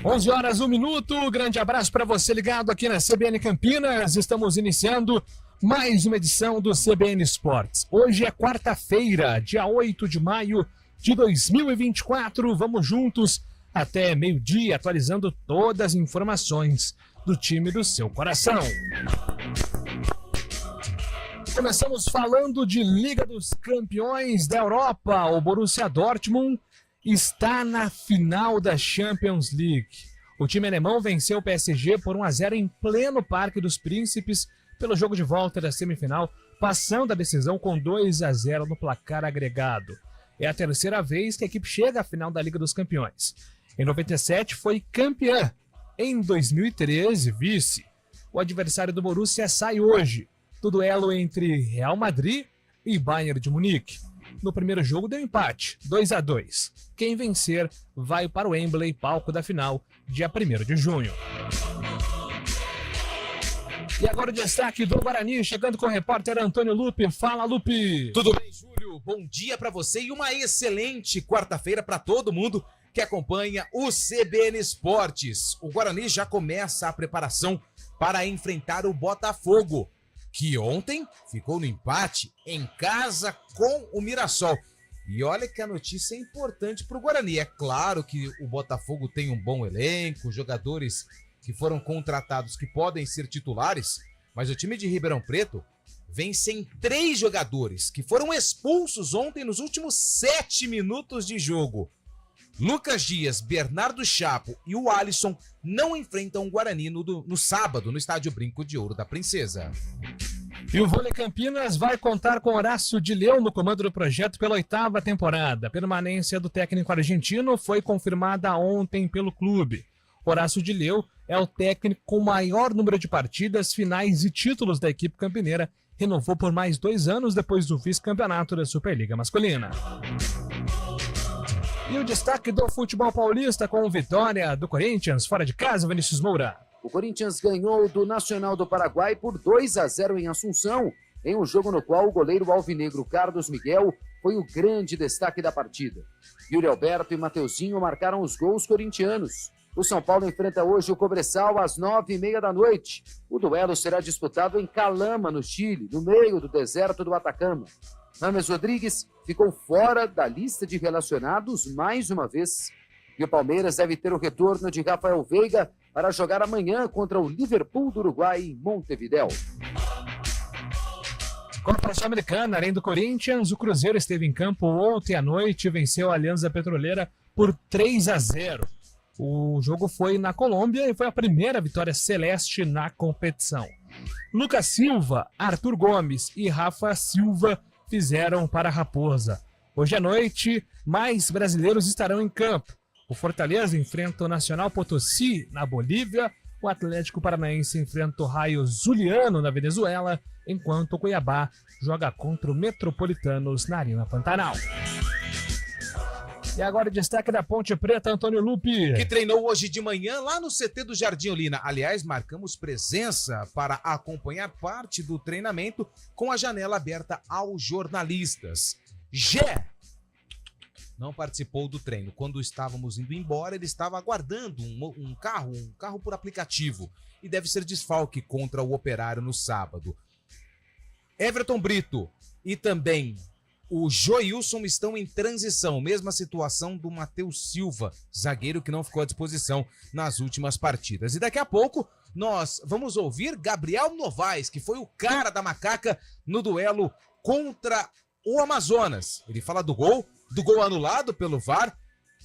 11 horas, 1 minuto. Grande abraço para você ligado aqui na CBN Campinas. Estamos iniciando mais uma edição do CBN Esportes. Hoje é quarta-feira, dia 8 de maio de 2024. Vamos juntos até meio-dia, atualizando todas as informações do time do seu coração. Começamos falando de Liga dos Campeões da Europa. O Borussia Dortmund está na final da Champions League. O time alemão venceu o PSG por 1-0 em pleno Parque dos Príncipes pelo jogo de volta da semifinal, passando a decisão com 2-0 no placar agregado. É a terceira vez que a equipe chega à final da Liga dos Campeões. Em 97 foi campeã. Em 2013, vice. O adversário do Borussia sai hoje do duelo entre Real Madrid e Bayern de Munique. No primeiro jogo deu empate, 2-2. Quem vencer vai para o Wembley, palco da final, dia 1º de junho. E agora o destaque do Guarani, chegando com o repórter Antônio Lupe. Fala, Lupe! Tudo bem, Júlio? Bom dia para você e uma excelente quarta-feira para todo mundo que acompanha o CBN Esportes. O Guarani já começa a preparação para enfrentar o Botafogo, que ontem ficou no empate em casa com o Mirassol. E olha que a notícia é importante para o Guarani. É claro que o Botafogo tem um bom elenco, jogadores que foram contratados que podem ser titulares, mas o time de Ribeirão Preto vem sem 3 jogadores que foram expulsos ontem nos últimos 7 minutos de jogo. Lucas Dias, Bernardo Chapo e o Alisson não enfrentam o Guarani no sábado, no Estádio Brinco de Ouro da Princesa. E o Vôlei Campinas vai contar com Horácio de Leão no comando do projeto pela 8ª temporada. A permanência do técnico argentino foi confirmada ontem pelo clube. Horácio de Leão é o técnico com maior número de partidas, finais e títulos da equipe campineira. Renovou por mais 2 anos depois do vice-campeonato da Superliga Masculina. E o destaque do futebol paulista com vitória do Corinthians, fora de casa, Vinícius Moura. O Corinthians ganhou do Nacional do Paraguai por 2-0 em Assunção, em um jogo no qual o goleiro alvinegro Carlos Miguel foi o grande destaque da partida. Yuri Alberto e Mateuzinho marcaram os gols corintianos. O São Paulo enfrenta hoje o Cobressal às 9h30 da noite. O duelo será disputado em Calama, no Chile, no meio do deserto do Atacama. James Rodrigues ficou fora da lista de relacionados mais uma vez. E o Palmeiras deve ter o retorno de Rafael Veiga para jogar amanhã contra o Liverpool do Uruguai em Montevidéu. Copa Sul-Americana, além do Corinthians, o Cruzeiro esteve em campo ontem à noite e venceu a Alianza Petroleira por 3-0. O jogo foi na Colômbia e foi a primeira vitória celeste na competição. Lucas Silva, Arthur Gomes e Rafa Silva fizeram para a Raposa. Hoje à noite, mais brasileiros estarão em campo. O Fortaleza enfrenta o Nacional Potosí, na Bolívia. O Atlético Paranaense enfrenta o Raio Zuliano, na Venezuela, enquanto o Cuiabá joga contra o Metropolitanos, na Arena Pantanal. E agora o destaque da Ponte Preta, Antônio Lupe. Que treinou hoje de manhã lá no CT do Jardim Olina. Aliás, marcamos presença para acompanhar parte do treinamento com a janela aberta aos jornalistas. Gé não participou do treino. Quando estávamos indo embora, ele estava aguardando um carro por aplicativo. E deve ser desfalque contra o Operário no sábado. Everton Brito e também o Joilson estão em transição. Mesma situação do Matheus Silva, zagueiro que não ficou à disposição nas últimas partidas. E daqui a pouco nós vamos ouvir Gabriel Novaes, que foi o cara da macaca no duelo contra o Amazonas. Ele fala do gol anulado pelo VAR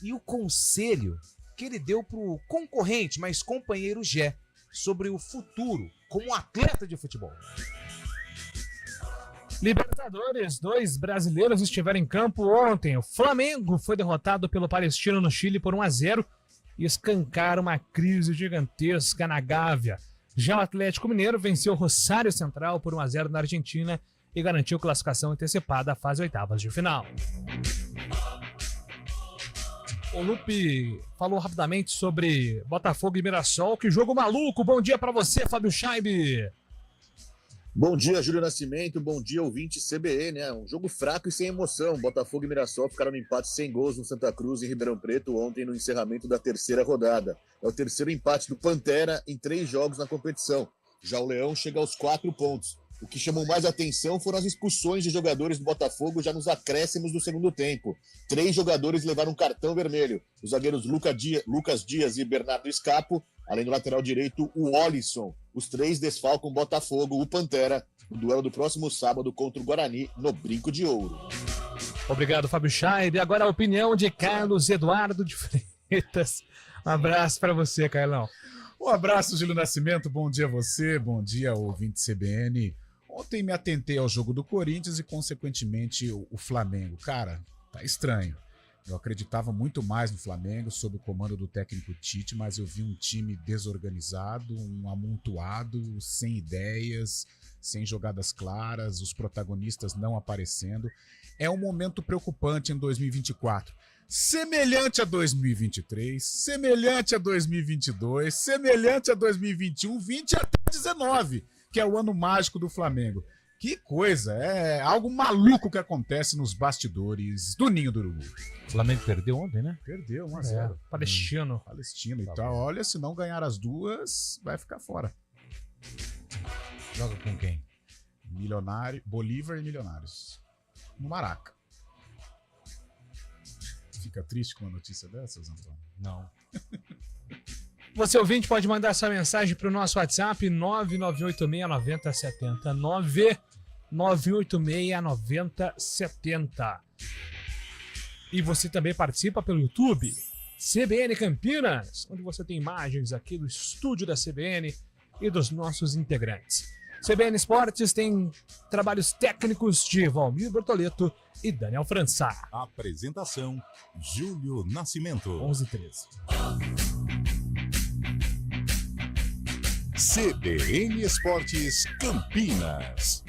e o conselho que ele deu para o concorrente, mas companheiro Gé, sobre o futuro como atleta de futebol. Libertadores, 2 brasileiros estiveram em campo ontem. O Flamengo foi derrotado pelo Palestino no Chile por 1-0 e escancaram uma crise gigantesca na Gávea. Já o Atlético Mineiro venceu o Rosário Central por 1-0 na Argentina e garantiu classificação antecipada à fase oitavas de final. O Lupe falou rapidamente sobre Botafogo e Mirassol. Que jogo maluco! Bom dia pra você, Fábio Scheibe. Bom dia, Júlio Nascimento. Bom dia, ouvinte CBN, né? Um jogo fraco e sem emoção. Botafogo e Mirassol ficaram no empate sem gols no Santa Cruz e Ribeirão Preto ontem no encerramento da terceira rodada. É o terceiro empate do Pantera em 3 jogos na competição. Já o Leão chega aos 4 pontos. O que chamou mais atenção foram as expulsões de jogadores do Botafogo já nos acréscimos do segundo tempo. 3 jogadores levaram cartão vermelho. Os zagueiros Lucas Dias e Bernardo Scapo, além do lateral direito, o Olisson. Os 3 desfalcam o Botafogo, o Pantera, no duelo do próximo sábado contra o Guarani, no Brinco de Ouro. Obrigado, Fábio Scheid. E agora a opinião de Carlos Eduardo de Freitas. Um abraço para você, Carlão. Um abraço, Júlio Nascimento. Bom dia a você, bom dia, ouvinte CBN. Ontem me atentei ao jogo do Corinthians e, consequentemente, o Flamengo. Cara, tá estranho. Eu acreditava muito mais no Flamengo, sob o comando do técnico Tite, mas eu vi um time desorganizado, um amontoado, sem ideias, sem jogadas claras, os protagonistas não aparecendo. É um momento preocupante em 2024. Semelhante a 2023, semelhante a 2022, semelhante a 2021, 20 até 19, que é o ano mágico do Flamengo. Que coisa, é algo maluco que acontece nos bastidores do Ninho do Urubu. O Flamengo perdeu ontem, né? Perdeu 1-0. Palestino. Palestino e tal. Olha, se não ganhar as duas, vai ficar fora. Joga com quem? Milionário, Bolívar e Milionários. No Maraca. Fica triste com uma notícia dessas, Antônio? Não. Você, ouvinte, pode mandar sua mensagem para o nosso WhatsApp 998699070. 998699070. E você também participa pelo YouTube, CBN Campinas, onde você tem imagens aqui do estúdio da CBN e dos nossos integrantes. CBN Esportes tem trabalhos técnicos de Valmir Bortoleto e Daniel Françá. Apresentação, Júlio Nascimento. 11h13. CBN Esportes Campinas.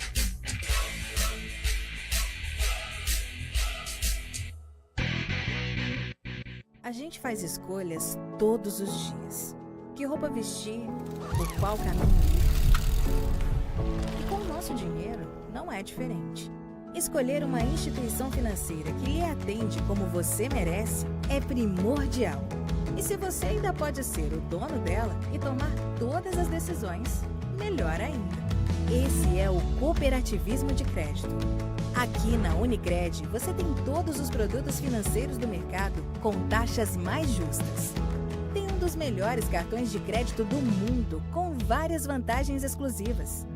A gente faz escolhas todos os dias. Que roupa vestir, por qual caminho ir. E com o nosso dinheiro não é diferente. Escolher uma instituição financeira que lhe atende como você merece é primordial. E se você ainda pode ser o dono dela e tomar todas as decisões, melhor ainda. Esse é o cooperativismo de crédito. Aqui na Unicred, você tem todos os produtos financeiros do mercado com taxas mais justas. Tem um dos melhores cartões de crédito do mundo, com várias vantagens exclusivas.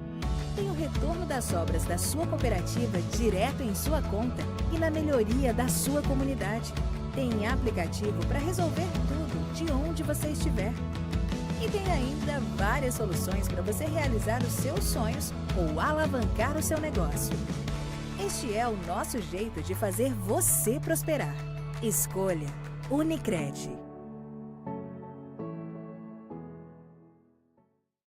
Tem o retorno das obras da sua cooperativa direto em sua conta e na melhoria da sua comunidade. Tem aplicativo para resolver tudo de onde você estiver. E tem ainda várias soluções para você realizar os seus sonhos ou alavancar o seu negócio. Este é o nosso jeito de fazer você prosperar. Escolha Unicred.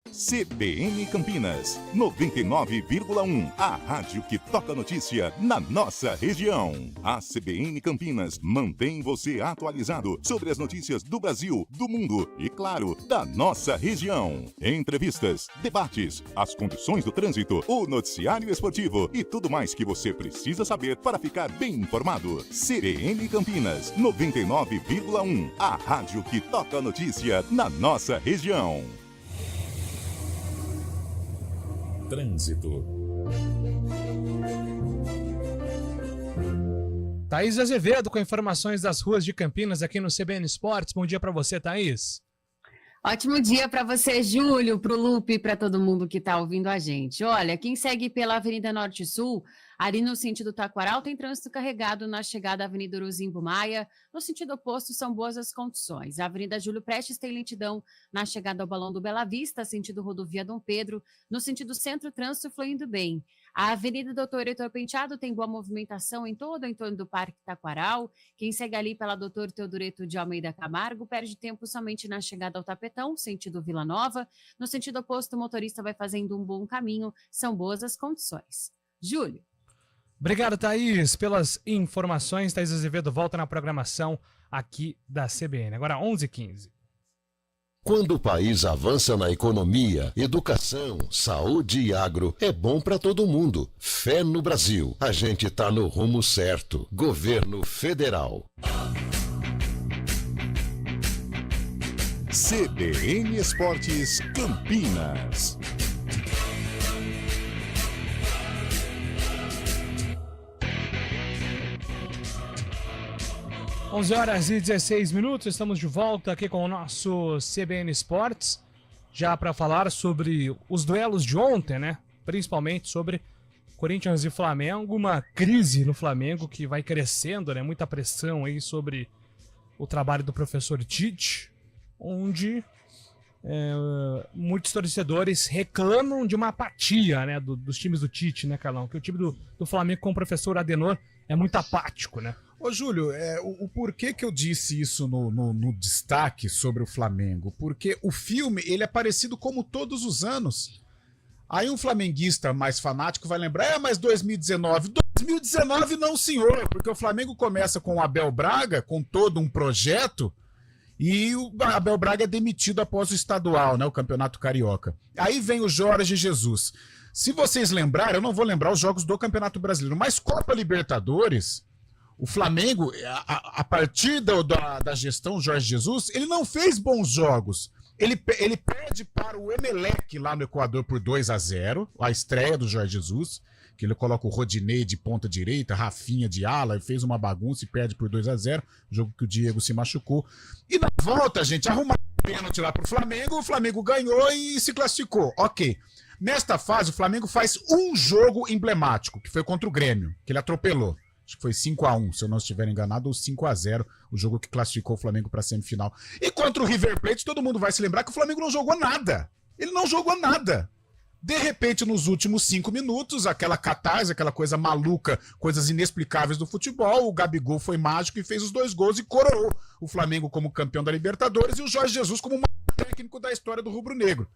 CBN Campinas, 99,1. A rádio que toca notícia na nossa região. A CBN Campinas mantém você atualizado sobre as notícias do Brasil, do mundo e, claro, da nossa região. Entrevistas, debates, as condições do trânsito, o noticiário esportivo e tudo mais que você precisa saber para ficar bem informado. CBN Campinas, 99,1. A rádio que toca notícia na nossa região. Trânsito. Thaís Azevedo com informações das ruas de Campinas aqui no CBN Esportes. Bom dia para você, Thaís. Ótimo dia para você, Júlio, para o Lupe e para todo mundo que está ouvindo a gente. Olha, quem segue pela Avenida Norte Sul, ali no sentido Taquaral, tem trânsito carregado na chegada à Avenida Uruzinho Maia. No sentido oposto, são boas as condições. A Avenida Júlio Prestes tem lentidão na chegada ao Balão do Bela Vista, sentido Rodovia Dom Pedro. No sentido centro, trânsito fluindo bem. A Avenida Doutor Heitor Penteado tem boa movimentação em todo o entorno do Parque Taquaral. Quem segue ali pela Doutor Teodoreto de Almeida Camargo perde tempo somente na chegada ao Tapetão, sentido Vila Nova. No sentido oposto, o motorista vai fazendo um bom caminho. São boas as condições. Júlio. Obrigado, Thaís, pelas informações. Thaís Azevedo volta na programação aqui da CBN. Agora 11h15. Quando o país avança na economia, educação, saúde e agro, é bom para todo mundo. Fé no Brasil. A gente tá no rumo certo. Governo Federal. CBN Esportes Campinas. Onze horas e 16 minutos, estamos de volta aqui com o nosso CBN Esportes, já para falar sobre os duelos de ontem, né? Principalmente sobre Corinthians e Flamengo, uma crise no Flamengo que vai crescendo, né? Muita pressão aí sobre o trabalho do professor Tite, onde muitos torcedores reclamam de uma apatia, né? Dos times do Tite, né, Carlão? Que o time do Flamengo com o professor Adenor é muito apático, né? Ô, Júlio, o porquê que eu disse isso no destaque sobre o Flamengo? Porque o filme, ele é parecido como todos os anos. Aí um flamenguista mais fanático vai lembrar, mas 2019... 2019 não, senhor, porque o Flamengo começa com o Abel Braga, com todo um projeto, e o Abel Braga é demitido após o estadual, né, o Campeonato Carioca. Aí vem o Jorge Jesus. Se vocês lembrarem, eu não vou lembrar os jogos do Campeonato Brasileiro, mas Copa Libertadores... O Flamengo, a partir da gestão Jorge Jesus, ele não fez bons jogos. Ele perde para o Emelec lá no Equador por 2-0, a estreia do Jorge Jesus, que ele coloca o Rodinei de ponta direita, Rafinha de ala, e fez uma bagunça e perde por 2-0, jogo que o Diego se machucou. E na volta, gente, arrumaram um pênalti lá pro Flamengo, o Flamengo ganhou e se classificou. Ok. Nesta fase, o Flamengo faz um jogo emblemático, que foi contra o Grêmio, que ele atropelou. Acho que foi 5-1, se eu não estiver enganado, ou 5-0, o jogo que classificou o Flamengo para a semifinal. E contra o River Plate, todo mundo vai se lembrar que o Flamengo não jogou nada. Ele não jogou nada. De repente, nos últimos 5 minutos, aquela catarse, aquela coisa maluca, coisas inexplicáveis do futebol, o Gabigol foi mágico e fez os 2 gols e coroou o Flamengo como campeão da Libertadores e o Jorge Jesus como o maior técnico da história do rubro-negro.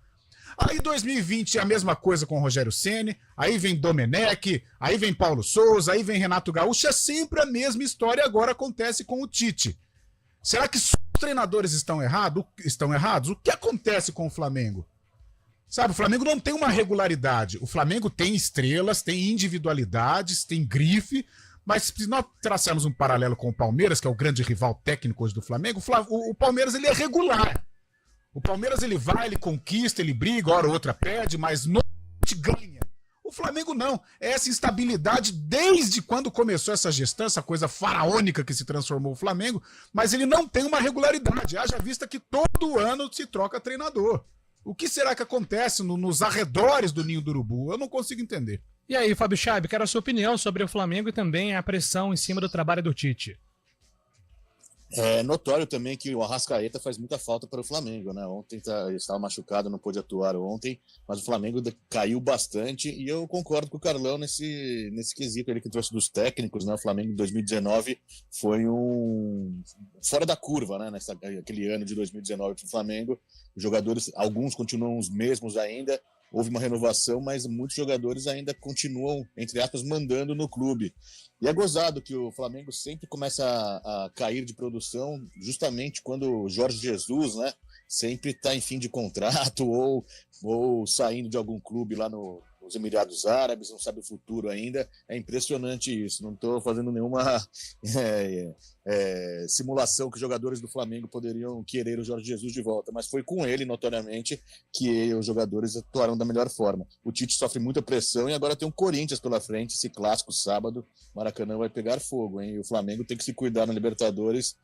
Aí 2020 é a mesma coisa com o Rogério Ceni, aí vem Domenech, aí vem Paulo Souza, aí vem Renato Gaúcho, é sempre a mesma história, agora acontece com o Tite. Será que só os treinadores estão errados? O que acontece com o Flamengo? Sabe, o Flamengo não tem uma regularidade, o Flamengo tem estrelas, tem individualidades, tem grife, mas se nós traçarmos um paralelo com o Palmeiras, que é o grande rival técnico hoje do Flamengo, o Palmeiras ele é regular. O Palmeiras ele vai, ele conquista, ele briga, hora ou outra perde, mas normalmente ganha. O Flamengo não. É essa instabilidade desde quando começou essa gestão, essa coisa faraônica que se transformou o Flamengo, mas ele não tem uma regularidade. Haja vista que todo ano se troca treinador. O que será que acontece nos arredores do Ninho do Urubu? Eu não consigo entender. E aí, Fábio Chaib, quero a sua opinião sobre o Flamengo e também a pressão em cima do trabalho do Tite. É notório também que o Arrascaeta faz muita falta para o Flamengo, né? Ontem ele estava machucado, não pôde atuar ontem, mas o Flamengo caiu bastante e eu concordo com o Carlão nesse quesito, ele que trouxe dos técnicos, né? O Flamengo em 2019 foi fora da curva, né? Aquele ano de 2019 para o Flamengo, os jogadores, alguns continuam os mesmos ainda, houve uma renovação, mas muitos jogadores ainda continuam, entre aspas, mandando no clube. E é gozado que o Flamengo sempre começa a cair de produção justamente quando o Jorge Jesus, né, sempre está em fim de contrato ou saindo de algum clube lá nos Emirados Árabes, não sabe o futuro ainda. É impressionante isso. Não estou fazendo nenhuma simulação que os jogadores do Flamengo poderiam querer o Jorge Jesus de volta, mas foi com ele, notoriamente, que os jogadores atuaram da melhor forma. O Tite sofre muita pressão e agora tem um Corinthians pela frente, esse clássico sábado. Maracanã vai pegar fogo, hein? E o Flamengo tem que se cuidar na Libertadores,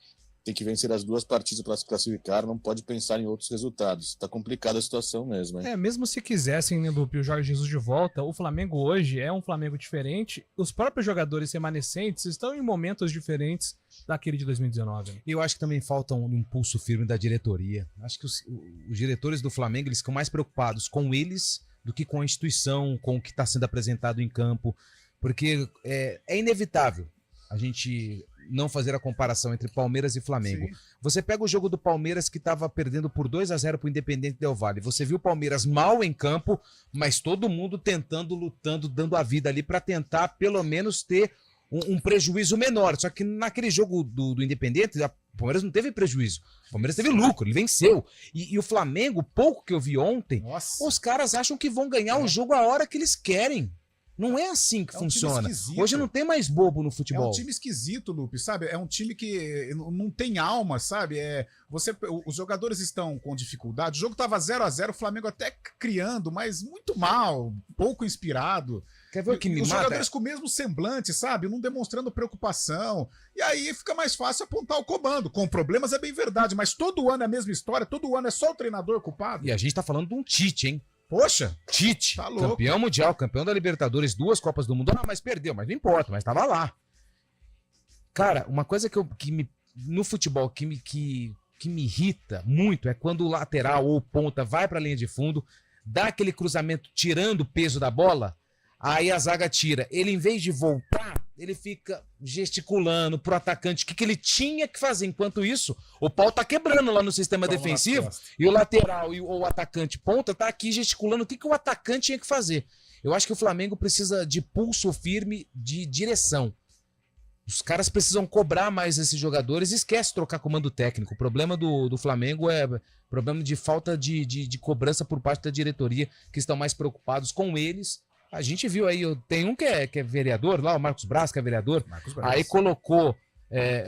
tem que vencer as 2 partidas para se classificar, não pode pensar em outros resultados. Tá complicada a situação mesmo, hein? Mesmo se quisessem, né, Lupe, o Jorge Jesus de volta, o Flamengo hoje é um Flamengo diferente. Os próprios jogadores remanescentes estão em momentos diferentes daquele de 2019. Né? Eu acho que também falta um impulso firme da diretoria. Acho que os diretores do Flamengo eles ficam mais preocupados com eles do que com a instituição, com o que está sendo apresentado em campo, porque é inevitável a gente não fazer a comparação entre Palmeiras e Flamengo. Sim. Você pega o jogo do Palmeiras que estava perdendo por 2-0 para o Independente Del Valle. Você viu o Palmeiras mal em campo, mas todo mundo tentando, lutando, dando a vida ali para tentar pelo menos ter um prejuízo menor. Só que naquele jogo do Independente, o Palmeiras não teve prejuízo. O Palmeiras teve lucro, ele venceu. E o Flamengo, pouco que eu vi ontem, os caras acham que vão ganhar o jogo a hora que eles querem. Não é assim que funciona. Hoje não tem mais bobo no futebol. É um time esquisito, Lupe, sabe? É um time que não tem alma, sabe? Os jogadores estão com dificuldade. O jogo tava 0-0, o Flamengo até criando, mas muito mal, pouco inspirado. Quer ver o que me Os mata? jogadores com o mesmo semblante, sabe? Não demonstrando preocupação. E aí fica mais fácil apontar o comando. Com problemas é bem verdade, mas todo ano é a mesma história, todo ano é só o treinador culpado. E a gente tá falando de um Tite, hein? Poxa, Tite, tá louco. campeão mundial, campeão da Libertadores, 2 Copas do Mundo. Ah, mas perdeu, mas não importa, mas tava lá. Cara, uma coisa no futebol que me irrita muito é quando o lateral ou o ponta vai pra linha de fundo, dá aquele cruzamento tirando o peso da bola, aí a zaga tira. Ele, em vez de voltar, ele fica gesticulando pro atacante o que ele tinha que fazer. Enquanto isso, o pau tá quebrando lá no sistema defensivo e o lateral ou o atacante ponta tá aqui gesticulando o que o atacante tinha que fazer. Eu acho que o Flamengo precisa de pulso firme de direção. Os caras precisam cobrar mais esses jogadores e esquece trocar comando técnico. O problema do Flamengo é problema de falta de cobrança por parte da diretoria, que estão mais preocupados com eles. A gente viu aí, tem um que é vereador lá, o Marcos Braz, que é vereador, aí colocou,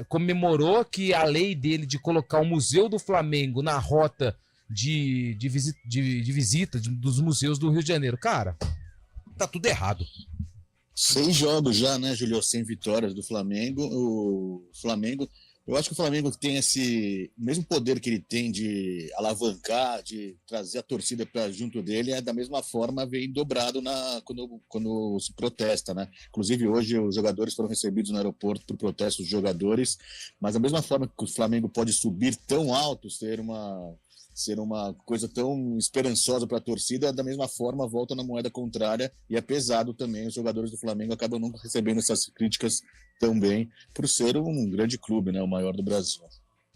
comemorou que a lei dele de colocar o Museu do Flamengo na rota de visita dos museus do Rio de Janeiro. Cara, tá tudo errado. 6 jogos já, né, Julio, sem vitórias do Flamengo. Eu acho que o Flamengo tem esse mesmo poder que ele tem de alavancar, de trazer a torcida para junto dele, da mesma forma vem dobrado quando se protesta, né? Inclusive hoje os jogadores foram recebidos no aeroporto por protesto dos jogadores, mas da mesma forma que o Flamengo pode subir tão alto, ser uma coisa tão esperançosa para a torcida, da mesma forma volta na moeda contrária e é pesado também. Os jogadores do Flamengo acabam não recebendo essas críticas tão bem por ser um grande clube, né, o maior do Brasil.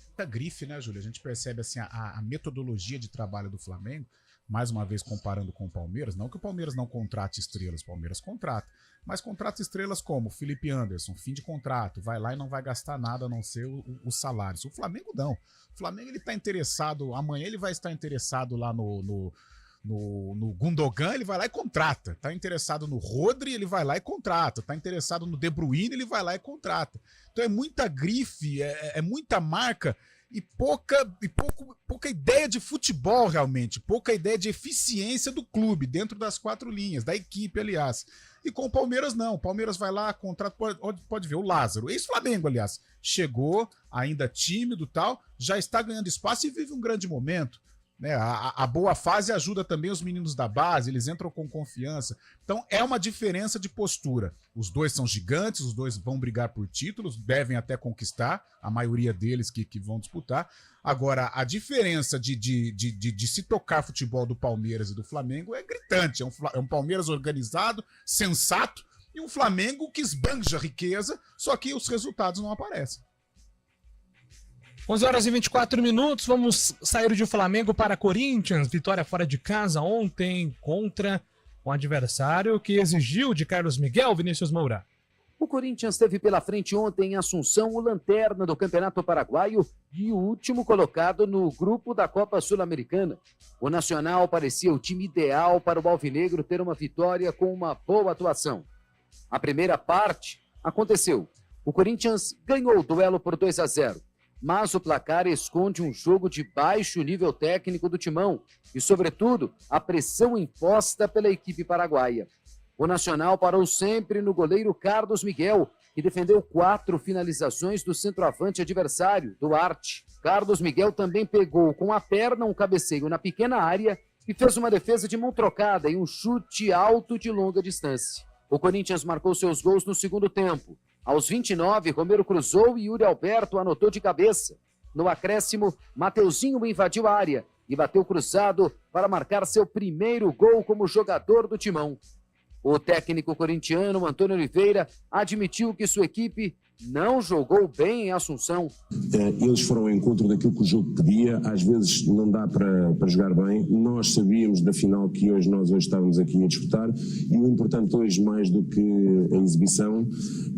Muita grife, né, Júlio? A gente percebe assim, a metodologia de trabalho do Flamengo, mais uma vez comparando com o Palmeiras, não que o Palmeiras não contrate estrelas, o Palmeiras contrata, mas contrata estrelas como Felipe Anderson, fim de contrato, vai lá e não vai gastar nada a não ser os salários. O Flamengo não. O Flamengo ele tá interessado, amanhã ele vai estar interessado lá no Gundogan, ele vai lá e contrata. Tá interessado no Rodri, ele vai lá e contrata. Tá interessado no De Bruyne, ele vai lá e contrata. Então é muita grife, é muita marca e pouca ideia de futebol realmente, pouca ideia de eficiência do clube dentro das 4 linhas, da equipe, aliás. E com o Palmeiras não, o Palmeiras vai lá, contrata, pode ver, o Lázaro, ex-Flamengo, aliás, chegou ainda tímido e tal, já está ganhando espaço e vive um grande momento. Né? A boa fase ajuda também os meninos da base, eles entram com confiança. Então é uma diferença de postura. Os dois são gigantes, os dois vão brigar por títulos, devem até conquistar, a maioria deles que vão disputar. Agora, a diferença de se tocar futebol do Palmeiras e do Flamengo é gritante. É um Palmeiras organizado, sensato, e um Flamengo que esbanja riqueza, só que os resultados não aparecem. 11h24, vamos sair de Flamengo para Corinthians, vitória fora de casa ontem contra um adversário que exigiu de Carlos Miguel, Vinícius Moura. O Corinthians teve pela frente ontem em Assunção o lanterna do Campeonato Paraguaio e o último colocado no grupo da Copa Sul-Americana. O Nacional parecia o time ideal para o alvinegro ter uma vitória com uma boa atuação. A primeira parte aconteceu. O Corinthians ganhou o duelo por 2-0. Mas o placar esconde um jogo de baixo nível técnico do Timão e, sobretudo, a pressão imposta pela equipe paraguaia. O Nacional parou sempre no goleiro Carlos Miguel, que defendeu 4 finalizações do centroavante adversário, Duarte. Carlos Miguel também pegou com a perna um cabeceio na pequena área e fez uma defesa de mão trocada e um chute alto de longa distância. O Corinthians marcou seus gols no segundo tempo. Aos 29, Romero cruzou e Yuri Alberto anotou de cabeça. No acréscimo, Mateuzinho invadiu a área e bateu cruzado para marcar seu primeiro gol como jogador do Timão. O técnico corintiano, Antônio Oliveira, admitiu que sua equipe não jogou bem em Assunção. Eles foram ao encontro daquilo que o jogo pedia, às vezes não dá para jogar bem. Nós sabíamos da final que nós hoje estávamos aqui a disputar, e o importante hoje, mais do que a exibição,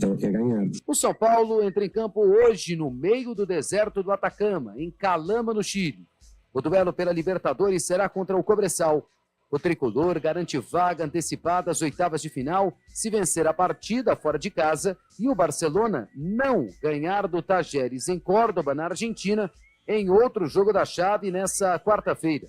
é ganhar. O São Paulo entra em campo hoje no meio do deserto do Atacama, em Calama, no Chile. O duelo pela Libertadores será contra o Cobresal. O tricolor garante vaga antecipada às oitavas de final se vencer a partida fora de casa e o Barcelona não ganhar do Tajeres em Córdoba, na Argentina, em outro jogo da chave nessa quarta-feira.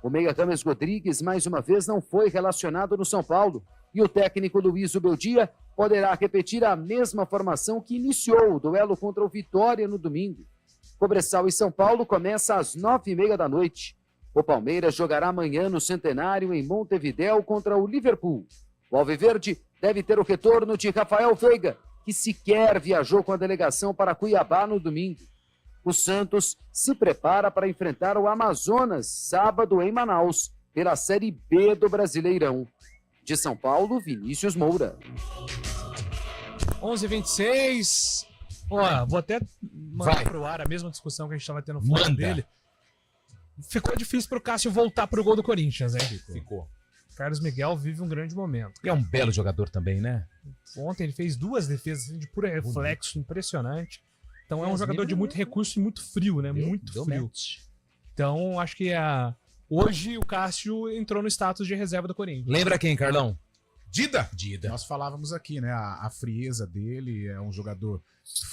O meia James Rodrigues, mais uma vez, não foi relacionado no São Paulo e o técnico Luiz Ubeldia poderá repetir a mesma formação que iniciou o duelo contra o Vitória no domingo. Cobresal e São Paulo começa às 9h30 da noite. O Palmeiras jogará amanhã no Centenário em Montevidéu contra o Liverpool. O Alviverde deve ter o retorno de Rafael Veiga, que sequer viajou com a delegação para Cuiabá no domingo. O Santos se prepara para enfrentar o Amazonas sábado em Manaus, pela Série B do Brasileirão. De São Paulo, Vinícius Moura. 11h26. Ó, vou até mandar pro ar a mesma discussão que a gente estava tendo fora dele. Ficou difícil pro Cássio voltar pro gol do Corinthians, hein? Ficou. Carlos Miguel vive um grande momento. E é um belo jogador também, né? Ontem ele fez 2 defesas de puro reflexo, impressionante. Então é um jogador de muito recurso e muito frio, né? Muito frio. Então acho que hoje o Cássio entrou no status de reserva do Corinthians. Lembra quem, Carlão? Dida. Nós falávamos aqui, né? A frieza dele, é um jogador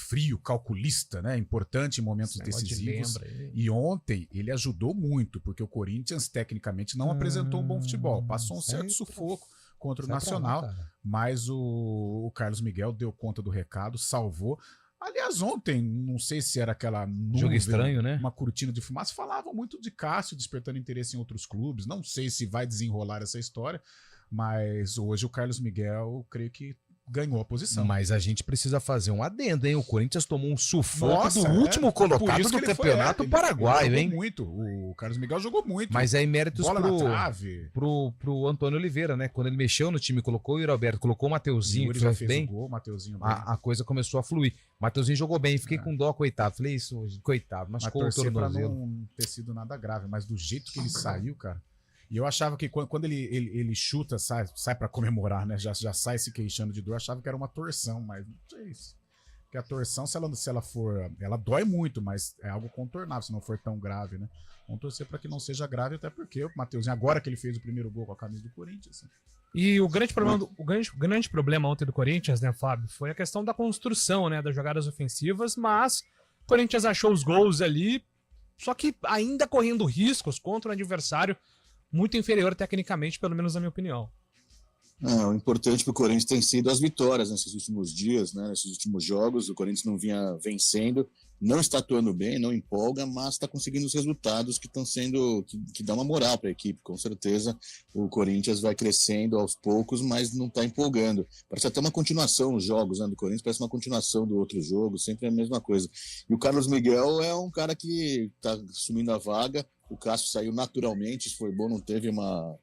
frio, calculista, né? Importante em momentos decisivos. E ontem ele ajudou muito, porque o Corinthians tecnicamente não apresentou um bom futebol. Passou um certo sufoco contra o Nacional, mas o Carlos Miguel deu conta do recado, salvou. Aliás, ontem, não sei se era aquela nuvem, jogo estranho, né? Uma cortina de fumaça, falavam muito de Cássio despertando interesse em outros clubes. Não sei se vai desenrolar essa história, mas hoje o Carlos Miguel, creio que ganhou a posição. Mas a gente precisa fazer um adendo, hein? O Corinthians tomou um sufoco do último colocado do Campeonato Paraguaio, hein? Muito. O Carlos Miguel jogou muito. Mas aí méritos bola na trave. Pro Antônio Oliveira, né? Quando ele mexeu no time, colocou o Yuri Alberto, colocou o Mateuzinho, que já fez bem, o gol, Mateuzinho bem. A coisa começou a fluir. Mateuzinho jogou bem, fiquei com dó, coitado. Falei isso, coitado, mas ficou o tornozelo. Pra não ter sido nada grave, mas do jeito que ele saiu, cara. E eu achava que quando ele chuta, sai pra comemorar, né? Já sai se queixando de dor, achava que era uma torção, mas não sei isso. Porque a torção, se ela for. Ela dói muito, mas é algo contornável, se não for tão grave, né? Vamos torcer pra que não seja grave, até porque o Mateuzinho, agora que ele fez o primeiro gol com a camisa do Corinthians. Né? E o grande problema ontem do Corinthians, né, Fábio, foi a questão da construção, né? Das jogadas ofensivas, mas o Corinthians achou os gols ali, só que ainda correndo riscos contra um adversário muito inferior tecnicamente, pelo menos na minha opinião. O importante para o Corinthians tem sido as vitórias nesses últimos dias, né, nesses últimos jogos. O Corinthians não vinha vencendo, não está atuando bem, não empolga, mas está conseguindo os resultados que estão sendo, que dá uma moral para a equipe. Com certeza o Corinthians vai crescendo aos poucos, mas não está empolgando. Parece até uma continuação os jogos, né, do Corinthians, parece uma continuação do outro jogo, sempre a mesma coisa. E o Carlos Miguel é um cara que está assumindo a vaga. O Cássio saiu naturalmente, isso foi bom, não teve uma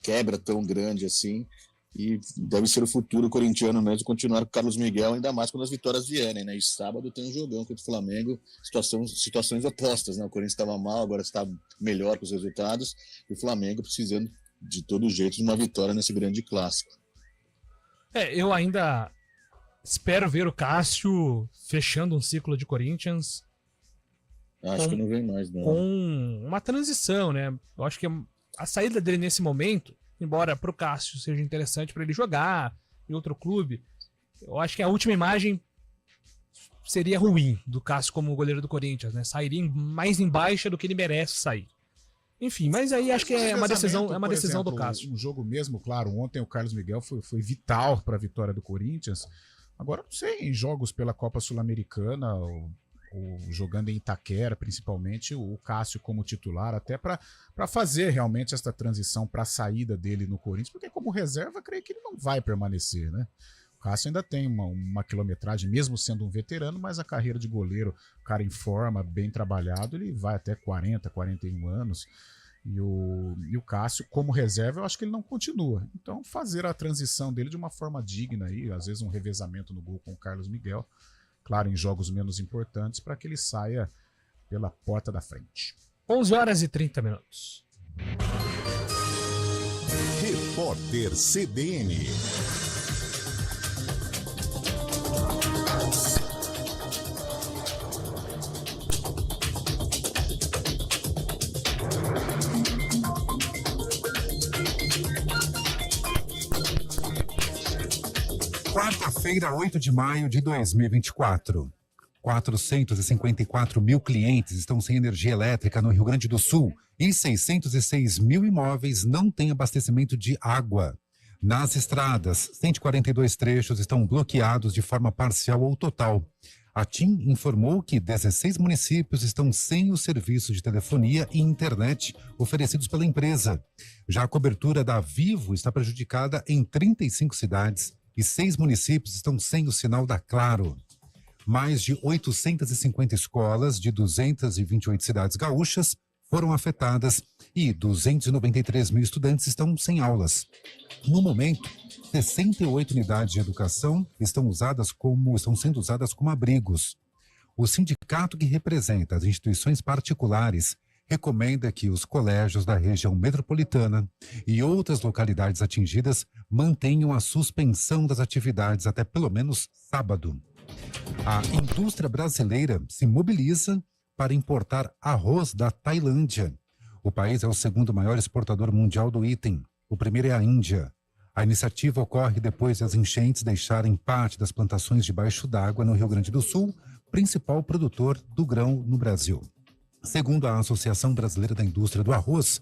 quebra tão grande assim. E deve ser o futuro corintiano mesmo continuar com o Carlos Miguel, ainda mais quando as vitórias vierem, né? E sábado tem um jogão contra o Flamengo, situações opostas, né? O Corinthians estava mal, agora está melhor com os resultados, e o Flamengo precisando de todo jeito de uma vitória nesse grande clássico. Eu ainda espero ver o Cássio fechando um ciclo de Corinthians. Acho que não vem mais, não. Com uma transição, né? Eu acho que a saída dele nesse momento, embora pro Cássio seja interessante para ele jogar em outro clube, eu acho que a última imagem seria ruim do Cássio como goleiro do Corinthians, né? Sairia mais em baixa do que ele merece sair. Enfim, mas aí acho que é uma decisão do Cássio. Um jogo mesmo, claro, ontem o Carlos Miguel foi vital para a vitória do Corinthians. Agora, não sei, em jogos pela Copa Sul-Americana, ou jogando em Itaquera, principalmente, o Cássio como titular, até para fazer realmente essa transição para a saída dele no Corinthians, porque como reserva, creio que ele não vai permanecer, né? O Cássio ainda tem uma quilometragem, mesmo sendo um veterano, mas a carreira de goleiro, cara em forma, bem trabalhado, ele vai até 40, 41 anos. E o Cássio, como reserva, eu acho que ele não continua. Então, fazer a transição dele de uma forma digna aí, às vezes um revezamento no gol com o Carlos Miguel, claro, em jogos menos importantes, para que ele saia pela porta da frente. 11h30. Repórter CBN. Quarta-feira, 8 de maio de 2024. 454 mil clientes estão sem energia elétrica no Rio Grande do Sul e 606 mil imóveis não têm abastecimento de água. Nas estradas, 142 trechos estão bloqueados de forma parcial ou total. A TIM informou que 16 municípios estão sem o serviço de telefonia e internet oferecidos pela empresa. Já a cobertura da Vivo está prejudicada em 35 cidades e 6 municípios estão sem o sinal da Claro. Mais de 850 escolas de 228 cidades gaúchas foram afetadas e 293 mil estudantes estão sem aulas. No momento, 68 unidades de educação estão sendo usadas como abrigos. O sindicato que representa as instituições particulares recomenda que os colégios da região metropolitana e outras localidades atingidas mantenham a suspensão das atividades até pelo menos sábado. A indústria brasileira se mobiliza para importar arroz da Tailândia. O país é o segundo maior exportador mundial do item. O primeiro é a Índia. A iniciativa ocorre depois das enchentes deixarem parte das plantações debaixo d'água no Rio Grande do Sul, principal produtor do grão no Brasil. Segundo a Associação Brasileira da Indústria do Arroz,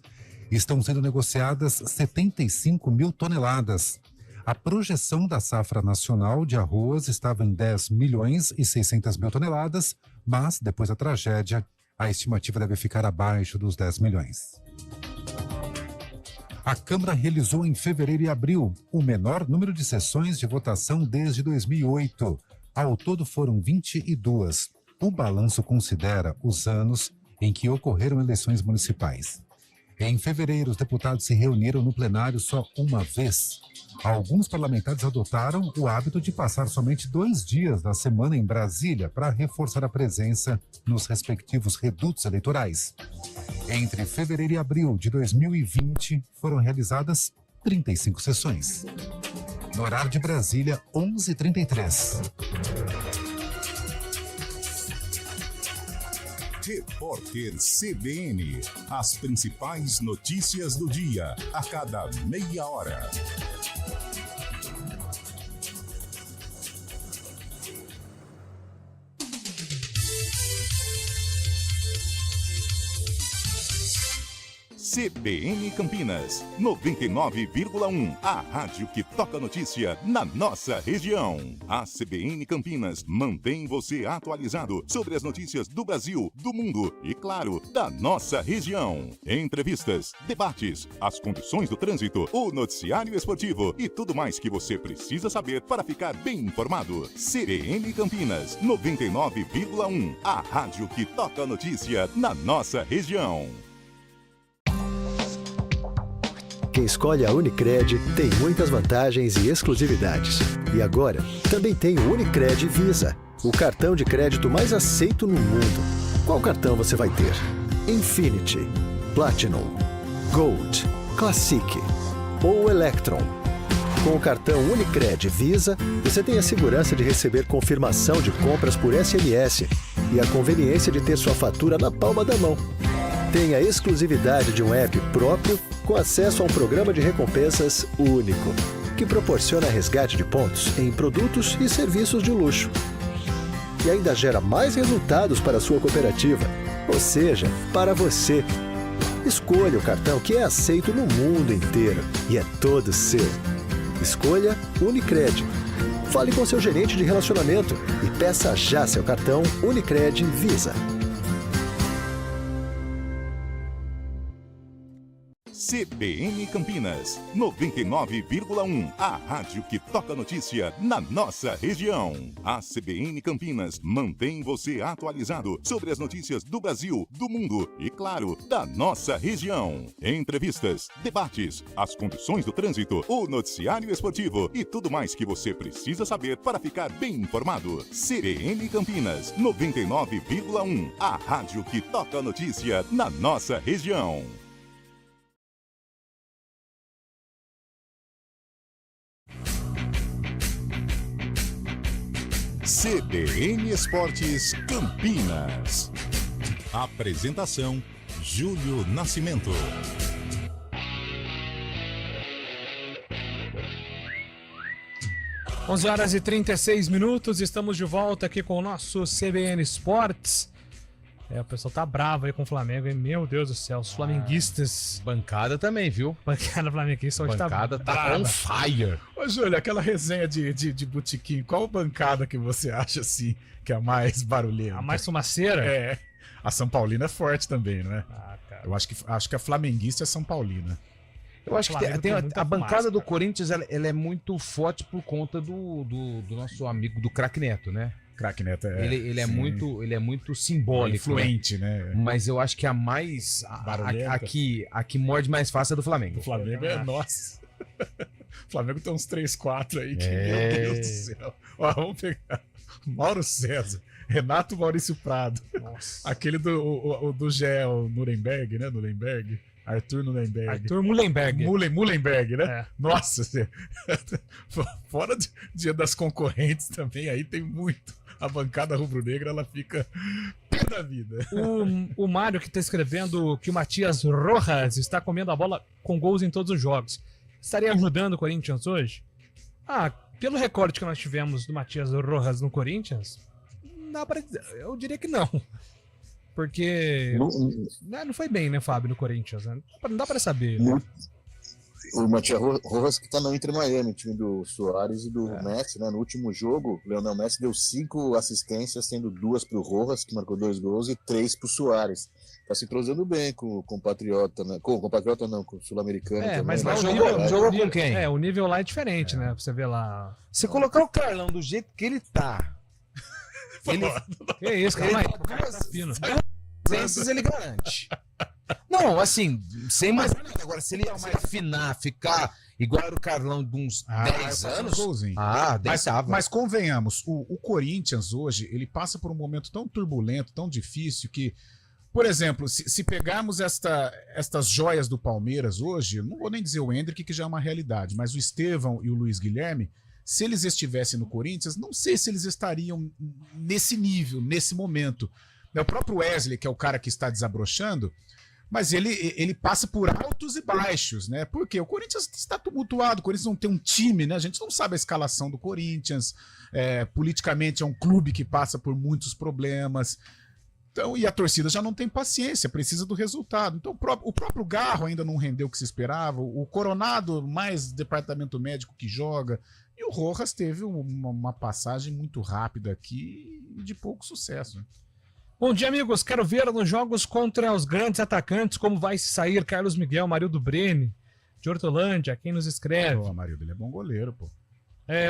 estão sendo negociadas 75 mil toneladas. A projeção da safra nacional de arroz estava em 10 milhões e 600 mil toneladas, mas, depois da tragédia, a estimativa deve ficar abaixo dos 10 milhões. A Câmara realizou em fevereiro e abril o menor número de sessões de votação desde 2008. Ao todo foram 22. O balanço considera os anos em que ocorreram eleições municipais. Em fevereiro, os deputados se reuniram no plenário só uma vez. Alguns parlamentares adotaram o hábito de passar somente 2 dias da semana em Brasília para reforçar a presença nos respectivos redutos eleitorais. Entre fevereiro e abril de 2020, foram realizadas 35 sessões. No horário de Brasília, 11h33. Repórter CBN. As principais notícias do dia, a cada meia hora. CBN Campinas, 99,1. A rádio que toca notícia na nossa região. A CBN Campinas mantém você atualizado sobre as notícias do Brasil, do mundo e, claro, da nossa região. Entrevistas, debates, as condições do trânsito, o noticiário esportivo e tudo mais que você precisa saber para ficar bem informado. CBN Campinas, 99,1. A rádio que toca notícia na nossa região. Quem escolhe a Unicred tem muitas vantagens e exclusividades. E agora, também tem o Unicred Visa, o cartão de crédito mais aceito no mundo. Qual cartão você vai ter? Infinity, Platinum, Gold, Classic ou Electron? Com o cartão Unicred Visa, você tem a segurança de receber confirmação de compras por SMS e a conveniência de ter sua fatura na palma da mão. Tem a exclusividade de um app próprio com acesso a um programa de recompensas único, que proporciona resgate de pontos em produtos e serviços de luxo. E ainda gera mais resultados para a sua cooperativa, ou seja, para você. Escolha o cartão que é aceito no mundo inteiro e é todo seu. Escolha Unicred. Fale com seu gerente de relacionamento e peça já seu cartão Unicred Visa. CBN Campinas, 99,1. A rádio que toca notícia na nossa região. A CBN Campinas mantém você atualizado sobre as notícias do Brasil, do mundo e, claro, da nossa região. Entrevistas, debates, as condições do trânsito, o noticiário esportivo e tudo mais que você precisa saber para ficar bem informado. CBN Campinas, 99,1. A rádio que toca notícia na nossa região. CBN Esportes Campinas. Apresentação: Júlio Nascimento. Onze horas e 36 minutos, estamos de volta aqui com o nosso CBN Esportes. O pessoal tá bravo aí com o Flamengo, hein? Meu Deus do céu, os flamenguistas. Bancada também, viu? Bancada flamenguista hoje Bancada tá on fire. Ô, Júlio, aquela resenha de botequim, qual bancada que você acha, assim, que é a mais barulhenta? A mais fumaceira? É. A São Paulina é forte também, não é? Ah, cara. Eu acho que a flamenguista é São Paulina. Eu acho que tem muita a bancada fumaça, do cara. Corinthians, ela é muito forte por conta do nosso amigo, do Craque Neto, né? Craque Neto Ele é muito simbólico. Influente, né? Mas eu acho que a mais. Barulhenta. A que morde mais fácil é do Flamengo. O Flamengo é nossa. O Flamengo tem uns 3, 4 aí que, É. meu Deus do céu. Ó, vamos pegar Mauro César, Renato Maurício Prado, Nossa. aquele do Gé, o Nuremberg, né? Nuremberg. Arthur Nuremberg. Arthur Mullenberg. Mullenberg, né? É. Nossa, fora dia das concorrentes também, aí tem muito. A bancada rubro-negra, ela fica pé da vida. O Mário que tá escrevendo que o Matias Rojas está comendo a bola com gols em todos os jogos. Estaria ajudando o Corinthians hoje? Pelo recorde que nós tivemos do Matias Rojas no Corinthians, eu diria que não. Porque não foi bem, né, Fábio, no Corinthians. Né? Não dá pra saber. Né? O Matias Rojas que tá no Inter Miami, time do Soares e do Messi, né? No último jogo, o Lionel Messi deu 5 assistências, sendo 2 pro Rojas, que marcou 2 gols, e 3 pro Soares. Tá se entrosando bem com o Patriota, né? Com o Patriota não, com o Sul-Americano também. Mas Mas lá jogou com quem? O nível lá é diferente, né? Pra você ver lá. Se colocar o Carlão do jeito que ele tá. Que isso, Ele calma aí. tá O cara tá fino. Presenças ele garante. Não, assim, sem mais nada. Agora, se ele afinar, ficar igual era o Carlão de uns 10 anos. Golzinho. 10 tava. Mas convenhamos, o Corinthians hoje, ele passa por um momento tão turbulento, tão difícil, que, por exemplo, se pegarmos estas joias do Palmeiras hoje, não vou nem dizer o Endrick, que já é uma realidade, mas o Estevão e o Luiz Guilherme, se eles estivessem no Corinthians, não sei se eles estariam nesse nível, nesse momento. O próprio Wesley, que é o cara que está desabrochando, mas ele passa por altos e baixos, né? Porque o Corinthians está tumultuado, o Corinthians não tem um time, né? A gente não sabe a escalação do Corinthians, politicamente é um clube que passa por muitos problemas, então, e a torcida já não tem paciência, precisa do resultado. Então o próprio Garro ainda não rendeu o que se esperava, o Coronado mais departamento médico que joga, e o Rojas teve uma passagem muito rápida aqui e de pouco sucesso, né? Bom dia, amigos. Quero ver nos jogos contra os grandes atacantes como vai se sair Carlos Miguel, Marildo Brene, de Hortolândia, quem nos escreve. O Marildo, ele é bom goleiro, pô.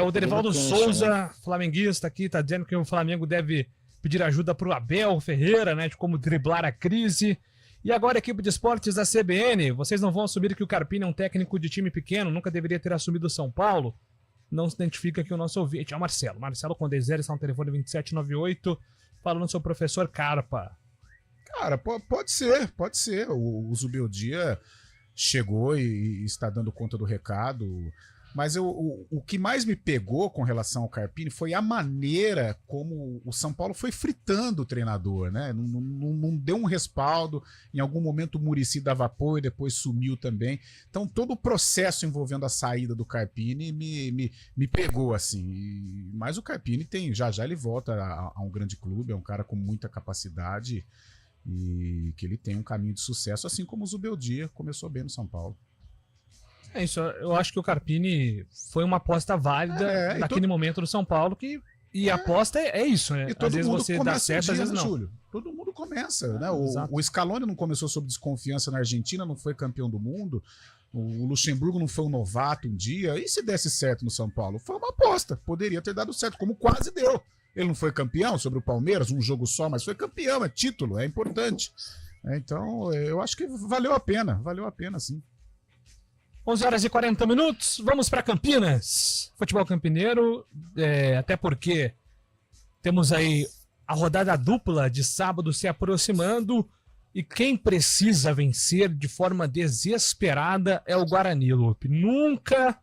O Derivaldo Souza, flamenguista aqui, tá dizendo que o Flamengo deve pedir ajuda pro Abel Ferreira, né, de como driblar a crise. E agora, equipe de esportes da CBN, vocês não vão assumir que o Carpini é um técnico de time pequeno, nunca deveria ter assumido o São Paulo? Não se identifica aqui o nosso ouvinte, é o Marcelo. Marcelo com D0, está no telefone 2798, falando sobre o professor Carpa. Cara, pode ser. O Zubeldia chegou e está dando conta do recado. Mas o que mais me pegou com relação ao Carpini foi a maneira como o São Paulo foi fritando o treinador, né? Não deu um respaldo. Em algum momento o Muricy dava apoio e depois sumiu também. Então todo o processo envolvendo a saída do Carpini me pegou, assim. Mas o Carpini já ele volta a um grande clube, é um cara com muita capacidade e que ele tem um caminho de sucesso, assim como o Zubeldia começou bem no São Paulo. É isso, eu acho que o Carpini foi uma aposta válida naquele momento do São Paulo, que E a aposta é isso, né? E todo Às vezes mundo você dá começa certo, um às dia, vezes né, não. Júlio? Todo mundo começa, né? Exato. O Scaloni não começou sob desconfiança na Argentina, não foi campeão do mundo. O Luxemburgo não foi um novato um dia. E se desse certo no São Paulo? Foi uma aposta. Poderia ter dado certo, como quase deu. Ele não foi campeão sobre o Palmeiras, um jogo só, mas foi campeão, é título, é importante. Então, eu acho que valeu a pena sim. 11h40, vamos para Campinas. Futebol campineiro, até porque temos aí a rodada dupla de sábado se aproximando e quem precisa vencer de forma desesperada é o Guarani, Lupe. Nunca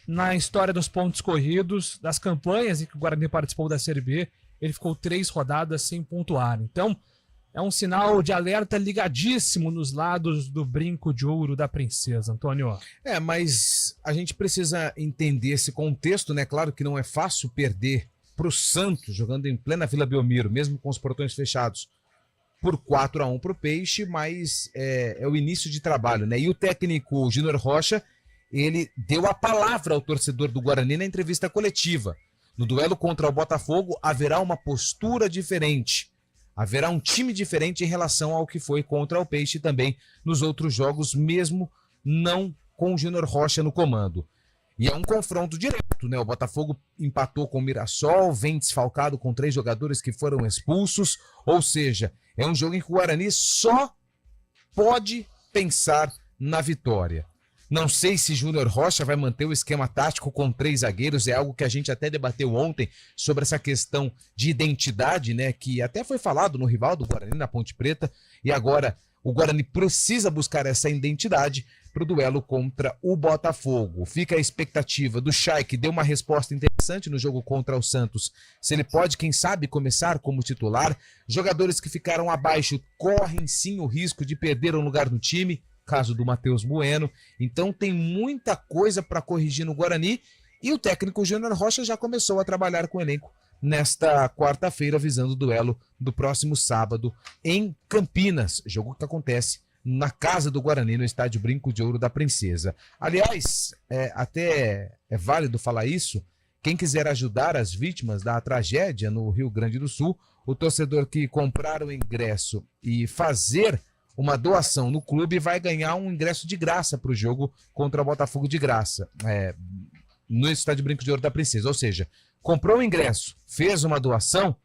na história dos pontos corridos, das campanhas em que o Guarani participou da Série B, ele ficou 3 rodadas sem pontuar. Então, é um sinal de alerta ligadíssimo nos lados do brinco de ouro da princesa, Antônio. Mas a gente precisa entender esse contexto, né? Claro que não é fácil perder para o Santos, jogando em plena Vila Belmiro, mesmo com os portões fechados, por 4-1 para o Peixe, mas é o início de trabalho, né? E o técnico Júnior Rocha, ele deu a palavra ao torcedor do Guarani na entrevista coletiva. No duelo contra o Botafogo, haverá uma postura diferente. Haverá um time diferente em relação ao que foi contra o Peixe também nos outros jogos, mesmo não com o Júnior Rocha no comando. E é um confronto direto, né? O Botafogo empatou com o Mirassol, vem desfalcado com 3 jogadores que foram expulsos, ou seja, é um jogo em que o Guarani só pode pensar na vitória. Não sei se Júnior Rocha vai manter o esquema tático com 3 zagueiros, é algo que a gente até debateu ontem sobre essa questão de identidade, né? Que até foi falado no rival do Guarani, na Ponte Preta, e agora o Guarani precisa buscar essa identidade para o duelo contra o Botafogo. Fica a expectativa do Chay, que deu uma resposta interessante no jogo contra o Santos. Se ele pode, quem sabe, começar como titular. Jogadores que ficaram abaixo correm sim o risco de perder um lugar no time, caso do Matheus Bueno. Então tem muita coisa para corrigir no Guarani e o técnico Júnior Rocha já começou a trabalhar com o elenco nesta quarta-feira, visando o duelo do próximo sábado em Campinas, jogo que acontece na casa do Guarani, no estádio Brinco de Ouro da Princesa. Aliás, até é válido falar isso, quem quiser ajudar as vítimas da tragédia no Rio Grande do Sul, o torcedor que comprar o ingresso e fazer uma doação no clube vai ganhar um ingresso de graça para o jogo contra o Botafogo de graça, no estádio Brinco de Ouro da Princesa. Ou seja, comprou o ingresso, fez uma doação,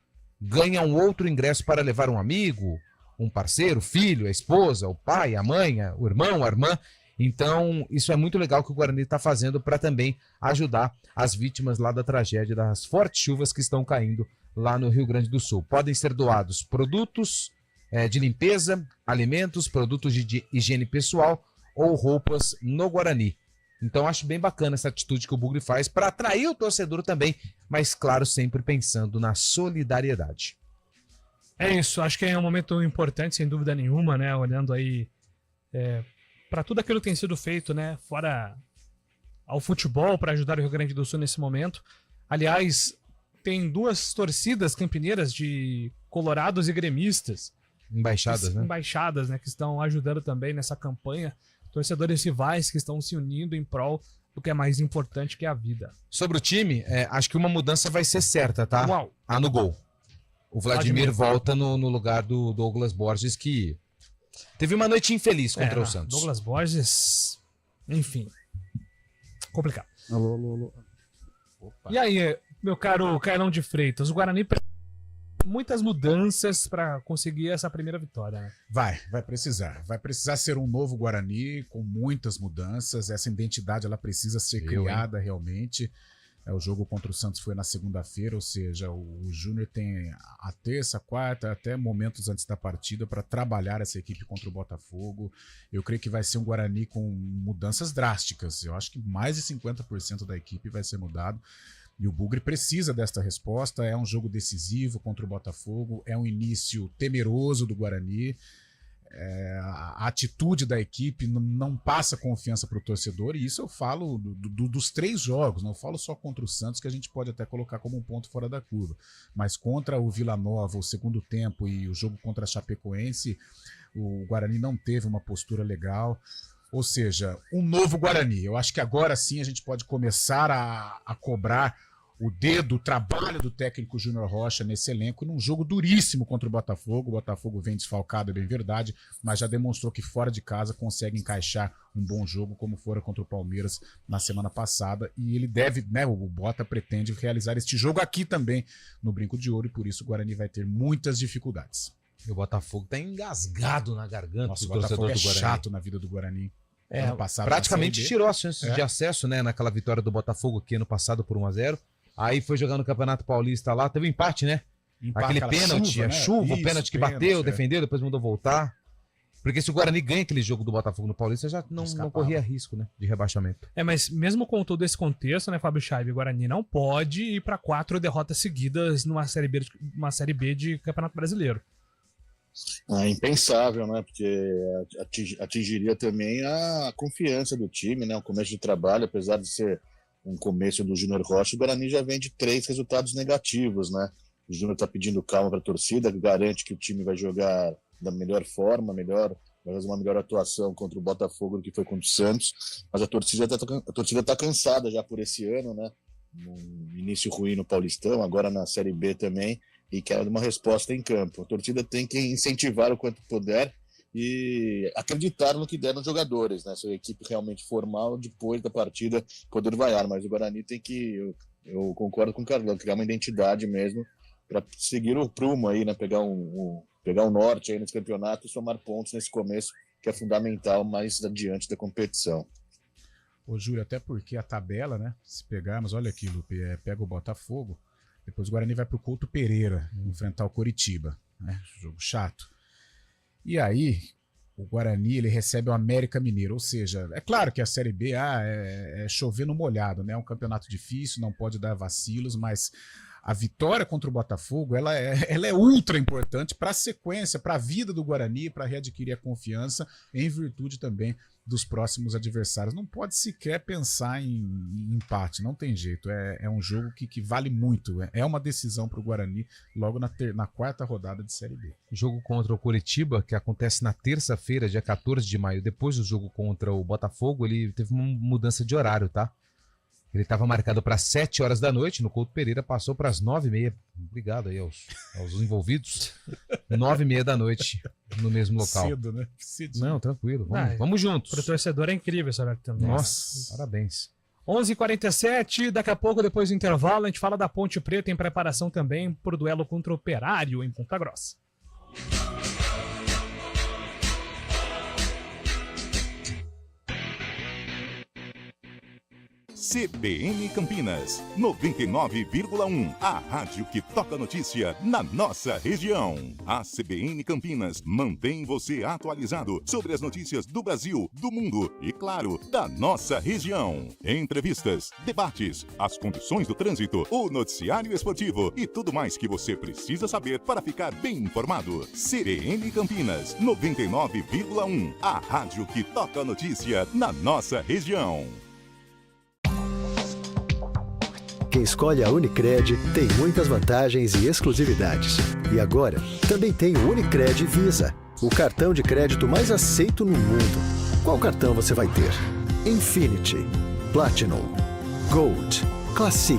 ganha um outro ingresso para levar um amigo, um parceiro, filho, a esposa, o pai, a mãe, o irmão, a irmã. Então, isso é muito legal que o Guarani está fazendo para também ajudar as vítimas lá da tragédia das fortes chuvas que estão caindo lá no Rio Grande do Sul. Podem ser doados produtos de limpeza, alimentos, produtos de higiene pessoal ou roupas no Guarani. Então acho bem bacana essa atitude que o Bugre faz para atrair o torcedor também, mas claro, sempre pensando na solidariedade. É isso, acho que é um momento importante, sem dúvida nenhuma, né? Olhando aí para tudo aquilo que tem sido feito, né? Fora ao futebol para ajudar o Rio Grande do Sul nesse momento. Aliás, tem 2 torcidas campineiras de colorados e gremistas. Embaixadas, né? Que estão ajudando também nessa campanha. Torcedores rivais que estão se unindo em prol do que é mais importante, que é a vida. Sobre o time, acho que uma mudança vai ser certa, tá? Uau. No gol. O Vladimir volta no lugar do Douglas Borges, que teve uma noite infeliz contra o Santos. Douglas Borges, enfim, complicado. Alô. Opa. E aí, meu caro Cairão de Freitas, o Guarani muitas mudanças para conseguir essa primeira vitória, né? Vai precisar. Vai precisar ser um novo Guarani com muitas mudanças. Essa identidade ela precisa ser criada realmente. O jogo contra o Santos foi na segunda-feira, ou seja, o Júnior tem a terça, quarta, até momentos antes da partida para trabalhar essa equipe contra o Botafogo. Eu creio que vai ser um Guarani com mudanças drásticas. Eu acho que mais de 50% da equipe vai ser mudado. E o Bugre precisa desta resposta. É um jogo decisivo contra o Botafogo, é um início temeroso do Guarani. A atitude da equipe não passa confiança para o torcedor, e isso eu falo dos 3 jogos, não falo só contra o Santos, que a gente pode até colocar como um ponto fora da curva, mas contra o Vila Nova, o segundo tempo, e o jogo contra a Chapecoense, o Guarani não teve uma postura legal. Ou seja, um novo Guarani. Eu acho que agora sim a gente pode começar a cobrar o trabalho do técnico Júnior Rocha nesse elenco num jogo duríssimo contra o Botafogo. O Botafogo vem desfalcado, é bem verdade, mas já demonstrou que fora de casa consegue encaixar um bom jogo, como fora contra o Palmeiras na semana passada. E ele deve, né, o Bota pretende realizar este jogo aqui também no Brinco de Ouro, e por isso o Guarani vai ter muitas dificuldades. E o Botafogo tá engasgado na garganta. Nossa, do o Botafogo torcedor é do Guarani. chato na vida do Guarani. Ano passado, Praticamente na Série B. tirou as chances de acesso, né? Naquela vitória do Botafogo aqui ano passado por 1-0. Aí foi jogar no Campeonato Paulista lá, teve um empate, né? Aquele pênalti, a chuva, o pênalti que bateu, defendeu, depois mandou voltar. Porque se o Guarani ganha aquele jogo do Botafogo no Paulista, já não corria risco, né? De rebaixamento. Mas mesmo com todo esse contexto, né, Fábio Chaive, o Guarani não pode ir para 4 derrotas seguidas numa Série B de Campeonato Brasileiro. É impensável, né? Porque atingiria também a confiança do time, né? O começo de trabalho, apesar de ser um começo do Júnior Rocha, o Guarani já vem de 3 resultados negativos, né? O Júnior está pedindo calma para a torcida, que garante que o time vai jogar da melhor forma, vai fazer uma melhor atuação contra o Botafogo do que foi contra o Santos, mas a torcida tá cansada já por esse ano, né? No início ruim no Paulistão, agora na Série B também, e quer uma resposta em campo. A torcida tem que incentivar o quanto puder e acreditar no que der nos jogadores, né? Se a equipe realmente formal, depois da partida, poder vaiar. Mas o Guarani tem que, eu concordo com o Carlão, criar uma identidade mesmo para seguir o prumo aí, né? Pegar um norte aí nesse campeonato e somar pontos nesse começo, que é fundamental mais adiante da competição. Ô, Júlio, até porque a tabela, né? Se pegarmos, olha aqui, Lupe, pega o Botafogo, depois o Guarani vai pro Couto Pereira enfrentar o Coritiba, né? Jogo chato. E aí, o Guarani, ele recebe o América Mineiro, ou seja, é claro que a Série B é chover no molhado, né? É um campeonato difícil, não pode dar vacilos, mas a vitória contra o Botafogo, ela é ultra importante para a sequência, para a vida do Guarani, para readquirir a confiança, em virtude também dos próximos adversários. Não pode sequer pensar em empate, não tem jeito. É um jogo que vale muito. É uma decisão para o Guarani logo na quarta rodada de Série B. Jogo contra o Coritiba, que acontece na terça-feira, dia 14 de maio, depois do jogo contra o Botafogo, ele teve uma mudança de horário, tá? Ele estava marcado para 7 horas da noite, no Couto Pereira passou para as 9h30. Obrigado aí aos envolvidos. 9h30 da noite, no mesmo local. Cedo, né? Cedinho. Não, tranquilo. Vamos juntos. Para o torcedor é incrível esse horário também. Nossa, parabéns. 11h47, daqui a pouco, depois do intervalo, a gente fala da Ponte Preta em preparação também para o duelo contra o Operário em Ponta Grossa. CBN Campinas, 99,1, a rádio que toca notícia na nossa região. A CBN Campinas mantém você atualizado sobre as notícias do Brasil, do mundo e, claro, da nossa região. Entrevistas, debates, as condições do trânsito, o noticiário esportivo e tudo mais que você precisa saber para ficar bem informado. CBN Campinas, 99,1, a rádio que toca notícia na nossa região. Quem escolhe a Unicred tem muitas vantagens e exclusividades. E agora, também tem o Unicred Visa, o cartão de crédito mais aceito no mundo. Qual cartão você vai ter? Infinity, Platinum, Gold, Classic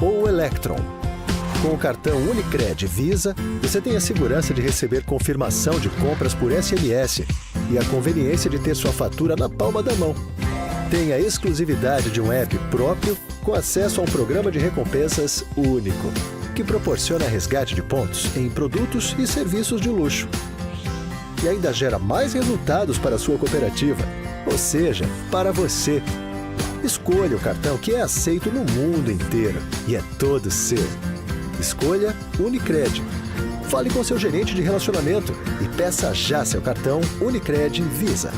ou Electron? Com o cartão Unicred Visa, você tem a segurança de receber confirmação de compras por SMS e a conveniência de ter sua fatura na palma da mão. Tem a exclusividade de um app próprio com acesso a um programa de recompensas único, que proporciona resgate de pontos em produtos e serviços de luxo. E ainda gera mais resultados para a sua cooperativa, ou seja, para você. Escolha o cartão que é aceito no mundo inteiro e é todo seu. Escolha Unicred. Fale com seu gerente de relacionamento e peça já seu cartão Unicred Visa.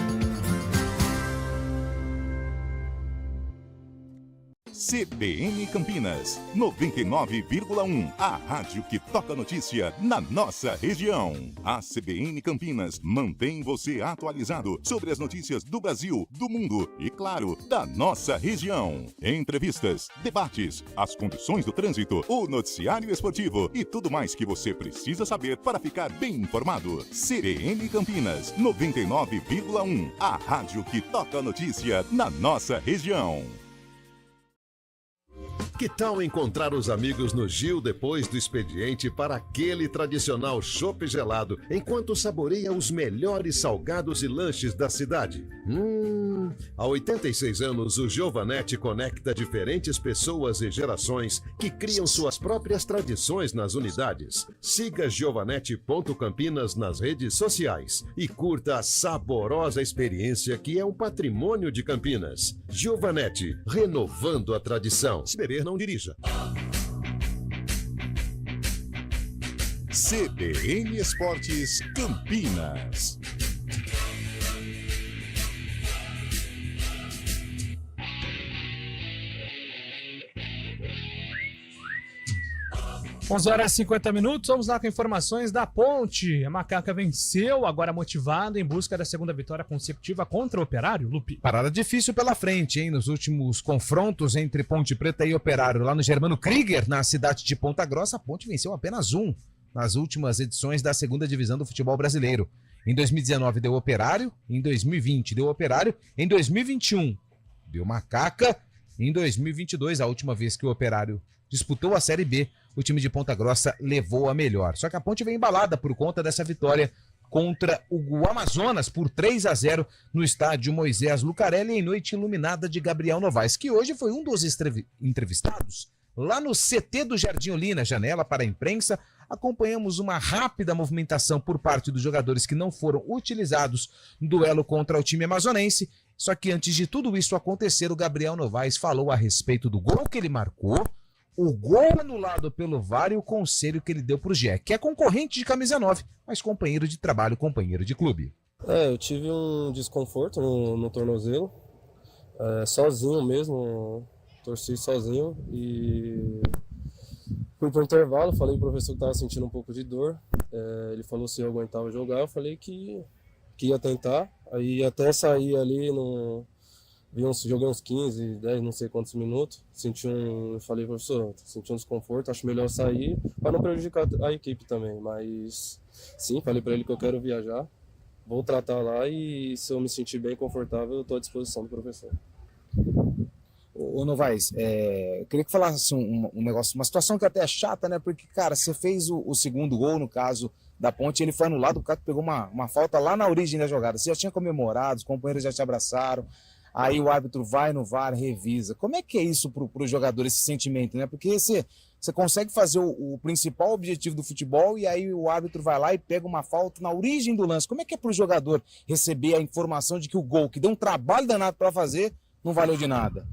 CBN Campinas, 99,1, a rádio que toca notícia na nossa região. A CBN Campinas mantém você atualizado sobre as notícias do Brasil, do mundo e, claro, da nossa região. Entrevistas, debates, as condições do trânsito, o noticiário esportivo e tudo mais que você precisa saber para ficar bem informado. CBN Campinas, 99,1, a rádio que toca notícia na nossa região. Que tal encontrar os amigos no Gil depois do expediente para aquele tradicional chopp gelado, enquanto saboreia os melhores salgados e lanches da cidade? Há 86 anos, o Giovanetti conecta diferentes pessoas e gerações que criam suas próprias tradições nas unidades. Siga giovanetti.campinas nas redes sociais e curta a saborosa experiência que é um patrimônio de Campinas. Giovanetti, renovando a tradição. Se beber, não dirija. CBN Esportes Campinas. Onze horas e 50 minutos, vamos lá com informações da Ponte. A Macaca venceu, agora motivado em busca da segunda vitória consecutiva contra o Operário, Lupe. Parada difícil pela frente, hein? Nos últimos confrontos entre Ponte Preta e Operário, lá no Germano Krieger, na cidade de Ponta Grossa, a Ponte venceu apenas um nas últimas edições da segunda divisão do futebol brasileiro. Em 2019 deu Operário, em 2020 deu Operário, em 2021 deu Macaca, em 2022, a última vez que o Operário disputou a Série B, o time de Ponta Grossa levou a melhor. Só que a Ponte vem embalada por conta dessa vitória contra o Amazonas por 3-0 no estádio Moisés Lucarelli em noite iluminada de Gabriel Novaes, que hoje foi um dos entrevistados lá no CT do Jardim Olina, janela para a imprensa. Acompanhamos uma rápida movimentação por parte dos jogadores que não foram utilizados no duelo contra o time amazonense. Só que antes de tudo isso acontecer, o Gabriel Novaes falou a respeito do gol que ele marcou, o gol anulado pelo VAR e o conselho que ele deu para o Gé, que é concorrente de camisa 9, mas companheiro de trabalho, companheiro de clube. Eu tive um desconforto no tornozelo, sozinho mesmo, torci sozinho e fui pro intervalo, falei pro professor que estava sentindo um pouco de dor, ele falou se eu aguentava jogar, eu falei que ia tentar, aí até sair ali joguei uns 15, 10, não sei quantos minutos, falei, professor, senti um desconforto, acho melhor sair para não prejudicar a equipe também, mas sim, falei para ele que eu quero viajar, vou tratar lá e se eu me sentir bem confortável, eu estou à disposição do professor. Ô Novaes, eu queria que falasse um negócio, uma situação que até é chata, né, porque, cara, você fez o segundo gol, no caso da Ponte, ele foi anulado, o cara pegou uma falta lá na origem da jogada, você já tinha comemorado, os companheiros já te abraçaram, aí o árbitro vai no VAR, revisa. Como é que é isso para o jogador, esse sentimento, né? Porque você consegue fazer o principal objetivo do futebol e aí o árbitro vai lá e pega uma falta na origem do lance. Como é que é para o jogador receber a informação de que o gol, que deu um trabalho danado para fazer, não valeu de nada?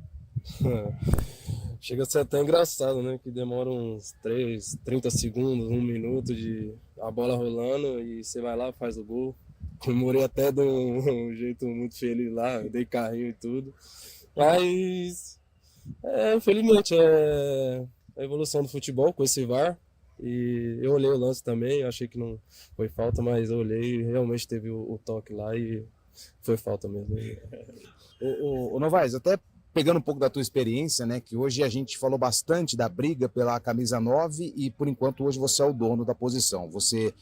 Chega a ser até engraçado, né? Que demora uns 30 segundos, 1 minuto de a bola rolando e você vai lá e faz o gol. Comemorei até de um jeito muito feliz lá, dei carrinho e tudo. Mas, infelizmente, é a evolução do futebol com esse VAR. E eu olhei o lance também, achei que não foi falta, mas eu olhei e realmente teve o toque lá e foi falta mesmo. Ô Novaes, até pegando um pouco da tua experiência, né, que hoje a gente falou bastante da briga pela camisa 9 e por enquanto hoje você é o dono da posição. Você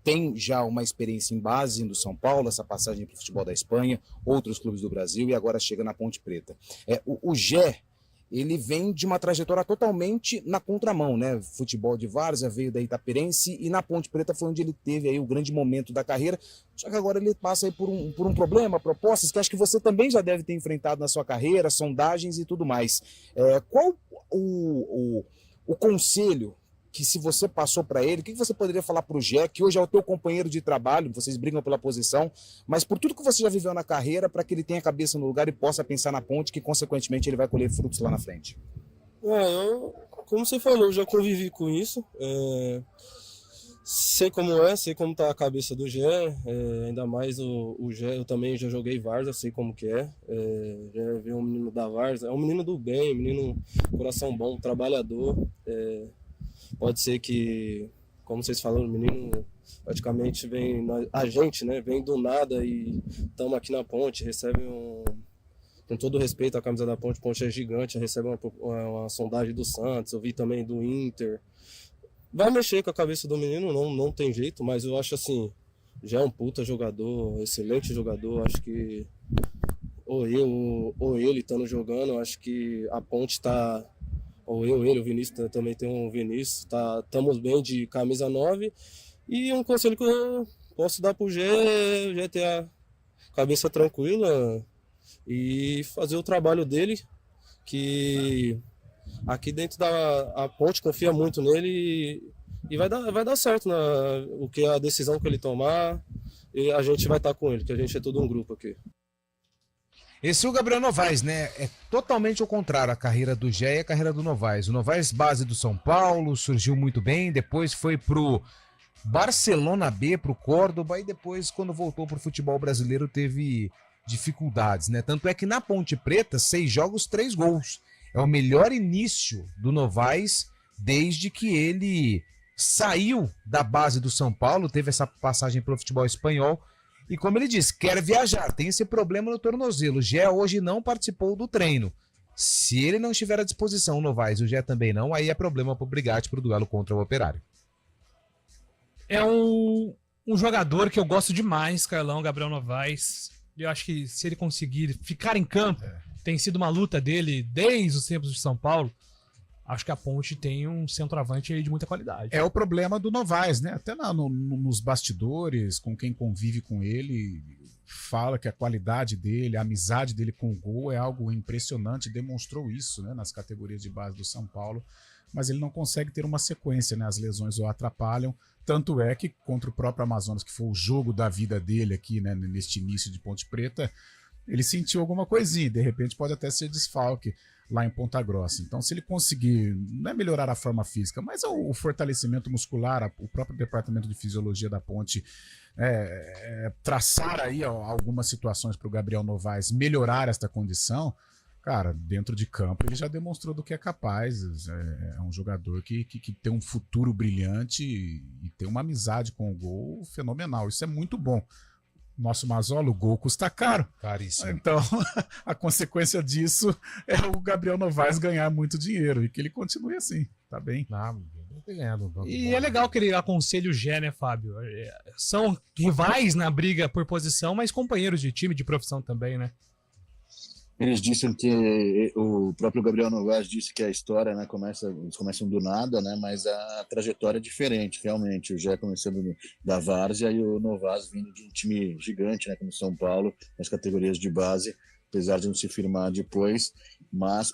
tem já uma experiência em base do São Paulo, essa passagem para o futebol da Espanha, outros clubes do Brasil e agora chega na Ponte Preta. O Gé, ele vem de uma trajetória totalmente na contramão, né? Futebol de várzea, veio da Itaperense e na Ponte Preta foi onde ele teve aí o grande momento da carreira, só que agora ele passa aí por um problema, propostas que acho que você também já deve ter enfrentado na sua carreira, sondagens e tudo mais. Qual o conselho que se você passou para ele, o que você poderia falar para o Gé, que hoje é o teu companheiro de trabalho, vocês brigam pela posição, mas por tudo que você já viveu na carreira, para que ele tenha a cabeça no lugar e possa pensar na Ponte, que consequentemente ele vai colher frutos lá na frente? Como você falou, eu já convivi com isso, sei como sei como tá a cabeça do Gé, ainda mais o Gé, eu também já joguei várzea, sei como que já vi um menino da várzea, é um menino do bem, um menino coração bom, trabalhador, pode ser que, como vocês falaram, o menino praticamente vem, a gente, né, vem do nada e estamos aqui na Ponte, recebe com todo respeito a camisa da Ponte, Ponte é gigante, recebe uma sondagem do Santos, eu vi também do Inter. Vai mexer com a cabeça do menino, não tem jeito, mas eu acho assim, já é um puta jogador, excelente jogador, acho que ou ele estando jogando, acho que a Ponte está ou ele, o Vinícius, também tem um Vinícius, estamos bem de camisa 9. E um conselho que eu posso dar pro Gé é ter a cabeça tranquila e fazer o trabalho dele, que aqui dentro a Ponte confia muito nele e vai dar certo, né? O que a decisão que ele tomar, e a gente vai estar com ele, que a gente é todo um grupo aqui. Esse é o Gabriel Novaes, né? É totalmente o contrário a carreira do Gé e a carreira do Novaes. O Novaes, base do São Paulo, surgiu muito bem, depois foi pro Barcelona B, pro Córdoba, e depois, quando voltou pro futebol brasileiro, teve dificuldades, né? Tanto é que na Ponte Preta, 6 jogos, 3 gols. É o melhor início do Novaes desde que ele saiu da base do São Paulo, teve essa passagem pelo futebol espanhol. E como ele disse, quer viajar, tem esse problema no tornozelo. O Gé hoje não participou do treino. Se ele não estiver à disposição, o Novaes e o Gé também não, aí é problema pro Brigatti pro duelo contra o Operário. É um jogador que eu gosto demais, Carlão, Gabriel Novaes. Eu acho que se ele conseguir ficar em campo, tem sido uma luta dele desde os tempos de São Paulo. Acho que a Ponte tem um centroavante aí de muita qualidade. É o problema do Novaes, né? Até nos bastidores, com quem convive com ele, fala que a qualidade dele, a amizade dele com o gol é algo impressionante. Demonstrou isso, né, nas categorias de base do São Paulo. Mas ele não consegue ter uma sequência, né? As lesões o atrapalham. Tanto é que contra o próprio Amazonas, que foi o jogo da vida dele aqui, né, neste início de Ponte Preta, ele sentiu alguma coisinha. De repente pode até ser desfalque lá em Ponta Grossa. Então, se ele conseguir, não é melhorar a forma física, mas o fortalecimento muscular, o próprio departamento de fisiologia da Ponte traçar aí algumas situações para o Gabriel Novaes melhorar esta condição, cara, dentro de campo ele já demonstrou do que é capaz. É um jogador que tem um futuro brilhante e tem uma amizade com o gol fenomenal. Isso é muito bom. Nosso Mazola, o gol custa caro. Caríssimo. Então, a consequência disso é o Gabriel Novaes ganhar muito dinheiro e que ele continue assim, tá bem? Não tem ganhado. E é legal que ele aconselha o Gé, né, Fábio? São rivais na briga por posição, mas companheiros de time, de profissão também, né? Eles disseram que o próprio Gabriel Novaes disse que a história, né, eles começam do nada, né, mas a trajetória é diferente, realmente. O Gé começando da várzea e o Novaes vindo de um time gigante, né, como São Paulo, nas categorias de base, apesar de não se firmar depois. Mas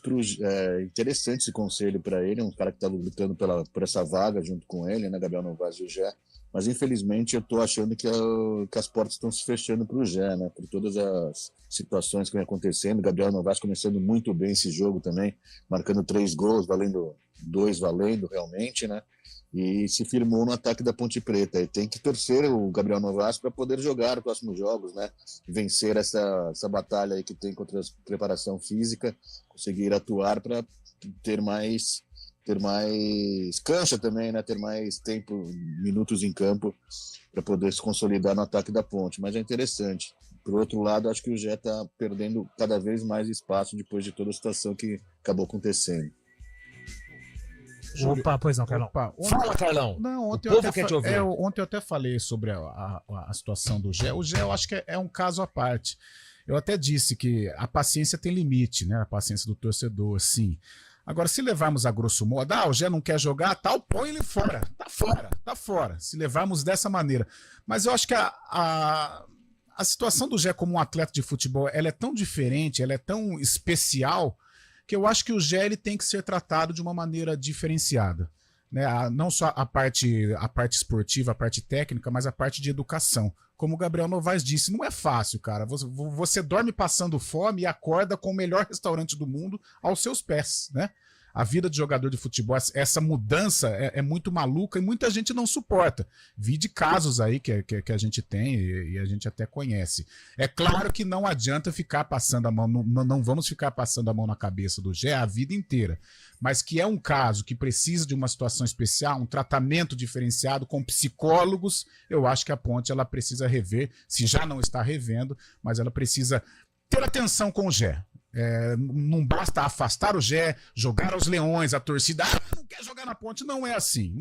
interessante esse conselho para ele, um cara que está lutando por essa vaga junto com ele, né, Gabriel Novaes e o Gé. Mas, infelizmente, eu estou achando que as portas estão se fechando para o Gé, né? Por todas as situações que vem acontecendo. Gabriel Novaes começando muito bem esse jogo também, marcando 3 gols, 2 valendo realmente, né? E se firmou no ataque da Ponte Preta. E tem que torcer o Gabriel Novaes para poder jogar os próximos jogos, né? Vencer essa batalha aí que tem contra a preparação física, conseguir atuar para ter mais cancha também, né? Ter mais tempo, minutos em campo para poder se consolidar no ataque da Ponte. Mas é interessante. Por outro lado, acho que o Gé está perdendo cada vez mais espaço depois de toda a situação que acabou acontecendo. Opa, pois não, Carlão. Fala, Carlão. Não, ontem eu até falei sobre a situação do Gé. O Gé, eu acho que é um caso à parte. Eu até disse que a paciência tem limite, né? A paciência do torcedor, sim. Agora, se levarmos a grosso modo, o Gé não quer jogar, tal, põe ele fora. Tá fora. Se levarmos dessa maneira. Mas eu acho que a situação do Gé como um atleta de futebol, ela é tão diferente, ela é tão especial, que eu acho que o Gé ele tem que ser tratado de uma maneira diferenciada. Né? Não só a parte esportiva, a parte técnica, mas a parte de educação. Como o Gabriel Novaes disse, não é fácil, cara. Você dorme passando fome e acorda com o melhor restaurante do mundo aos seus pés, né? A vida de jogador de futebol, essa mudança é muito maluca e muita gente não suporta. Vi de casos aí que a gente tem e a gente até conhece. É claro que não adianta ficar passando a mão, não vamos ficar passando a mão na cabeça do Gé a vida inteira. Mas que é um caso que precisa de uma situação especial, um tratamento diferenciado com psicólogos, eu acho que a Ponte ela precisa rever, se já não está revendo, mas ela precisa ter atenção com o Gé. Não basta afastar o Gé, jogar aos leões, a torcida não quer jogar na Ponte, não é assim.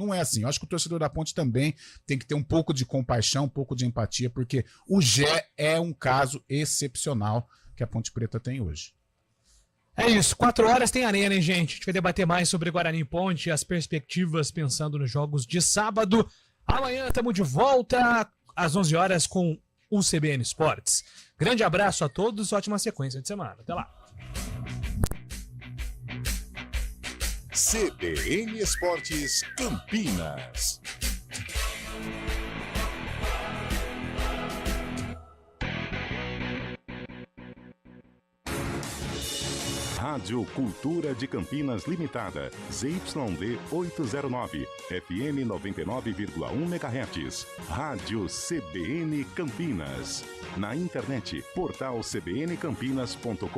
Eu acho que o torcedor da Ponte também tem que ter um pouco de compaixão, um pouco de empatia, porque o Gé é um caso excepcional que a Ponte Preta tem hoje. É isso, 4 horas tem arena, hein, gente? A gente vai debater mais sobre Guarani e Ponte, as perspectivas pensando nos jogos de sábado. Amanhã estamos de volta às 11 horas com o CBN Esportes. Grande abraço a todos, ótima sequência de semana. Até lá. CBN Esportes Campinas. Rádio Cultura de Campinas Limitada, ZYD 809, FM 99,1 MHz. Rádio CBN Campinas. Na internet, portal cbncampinas.com.br.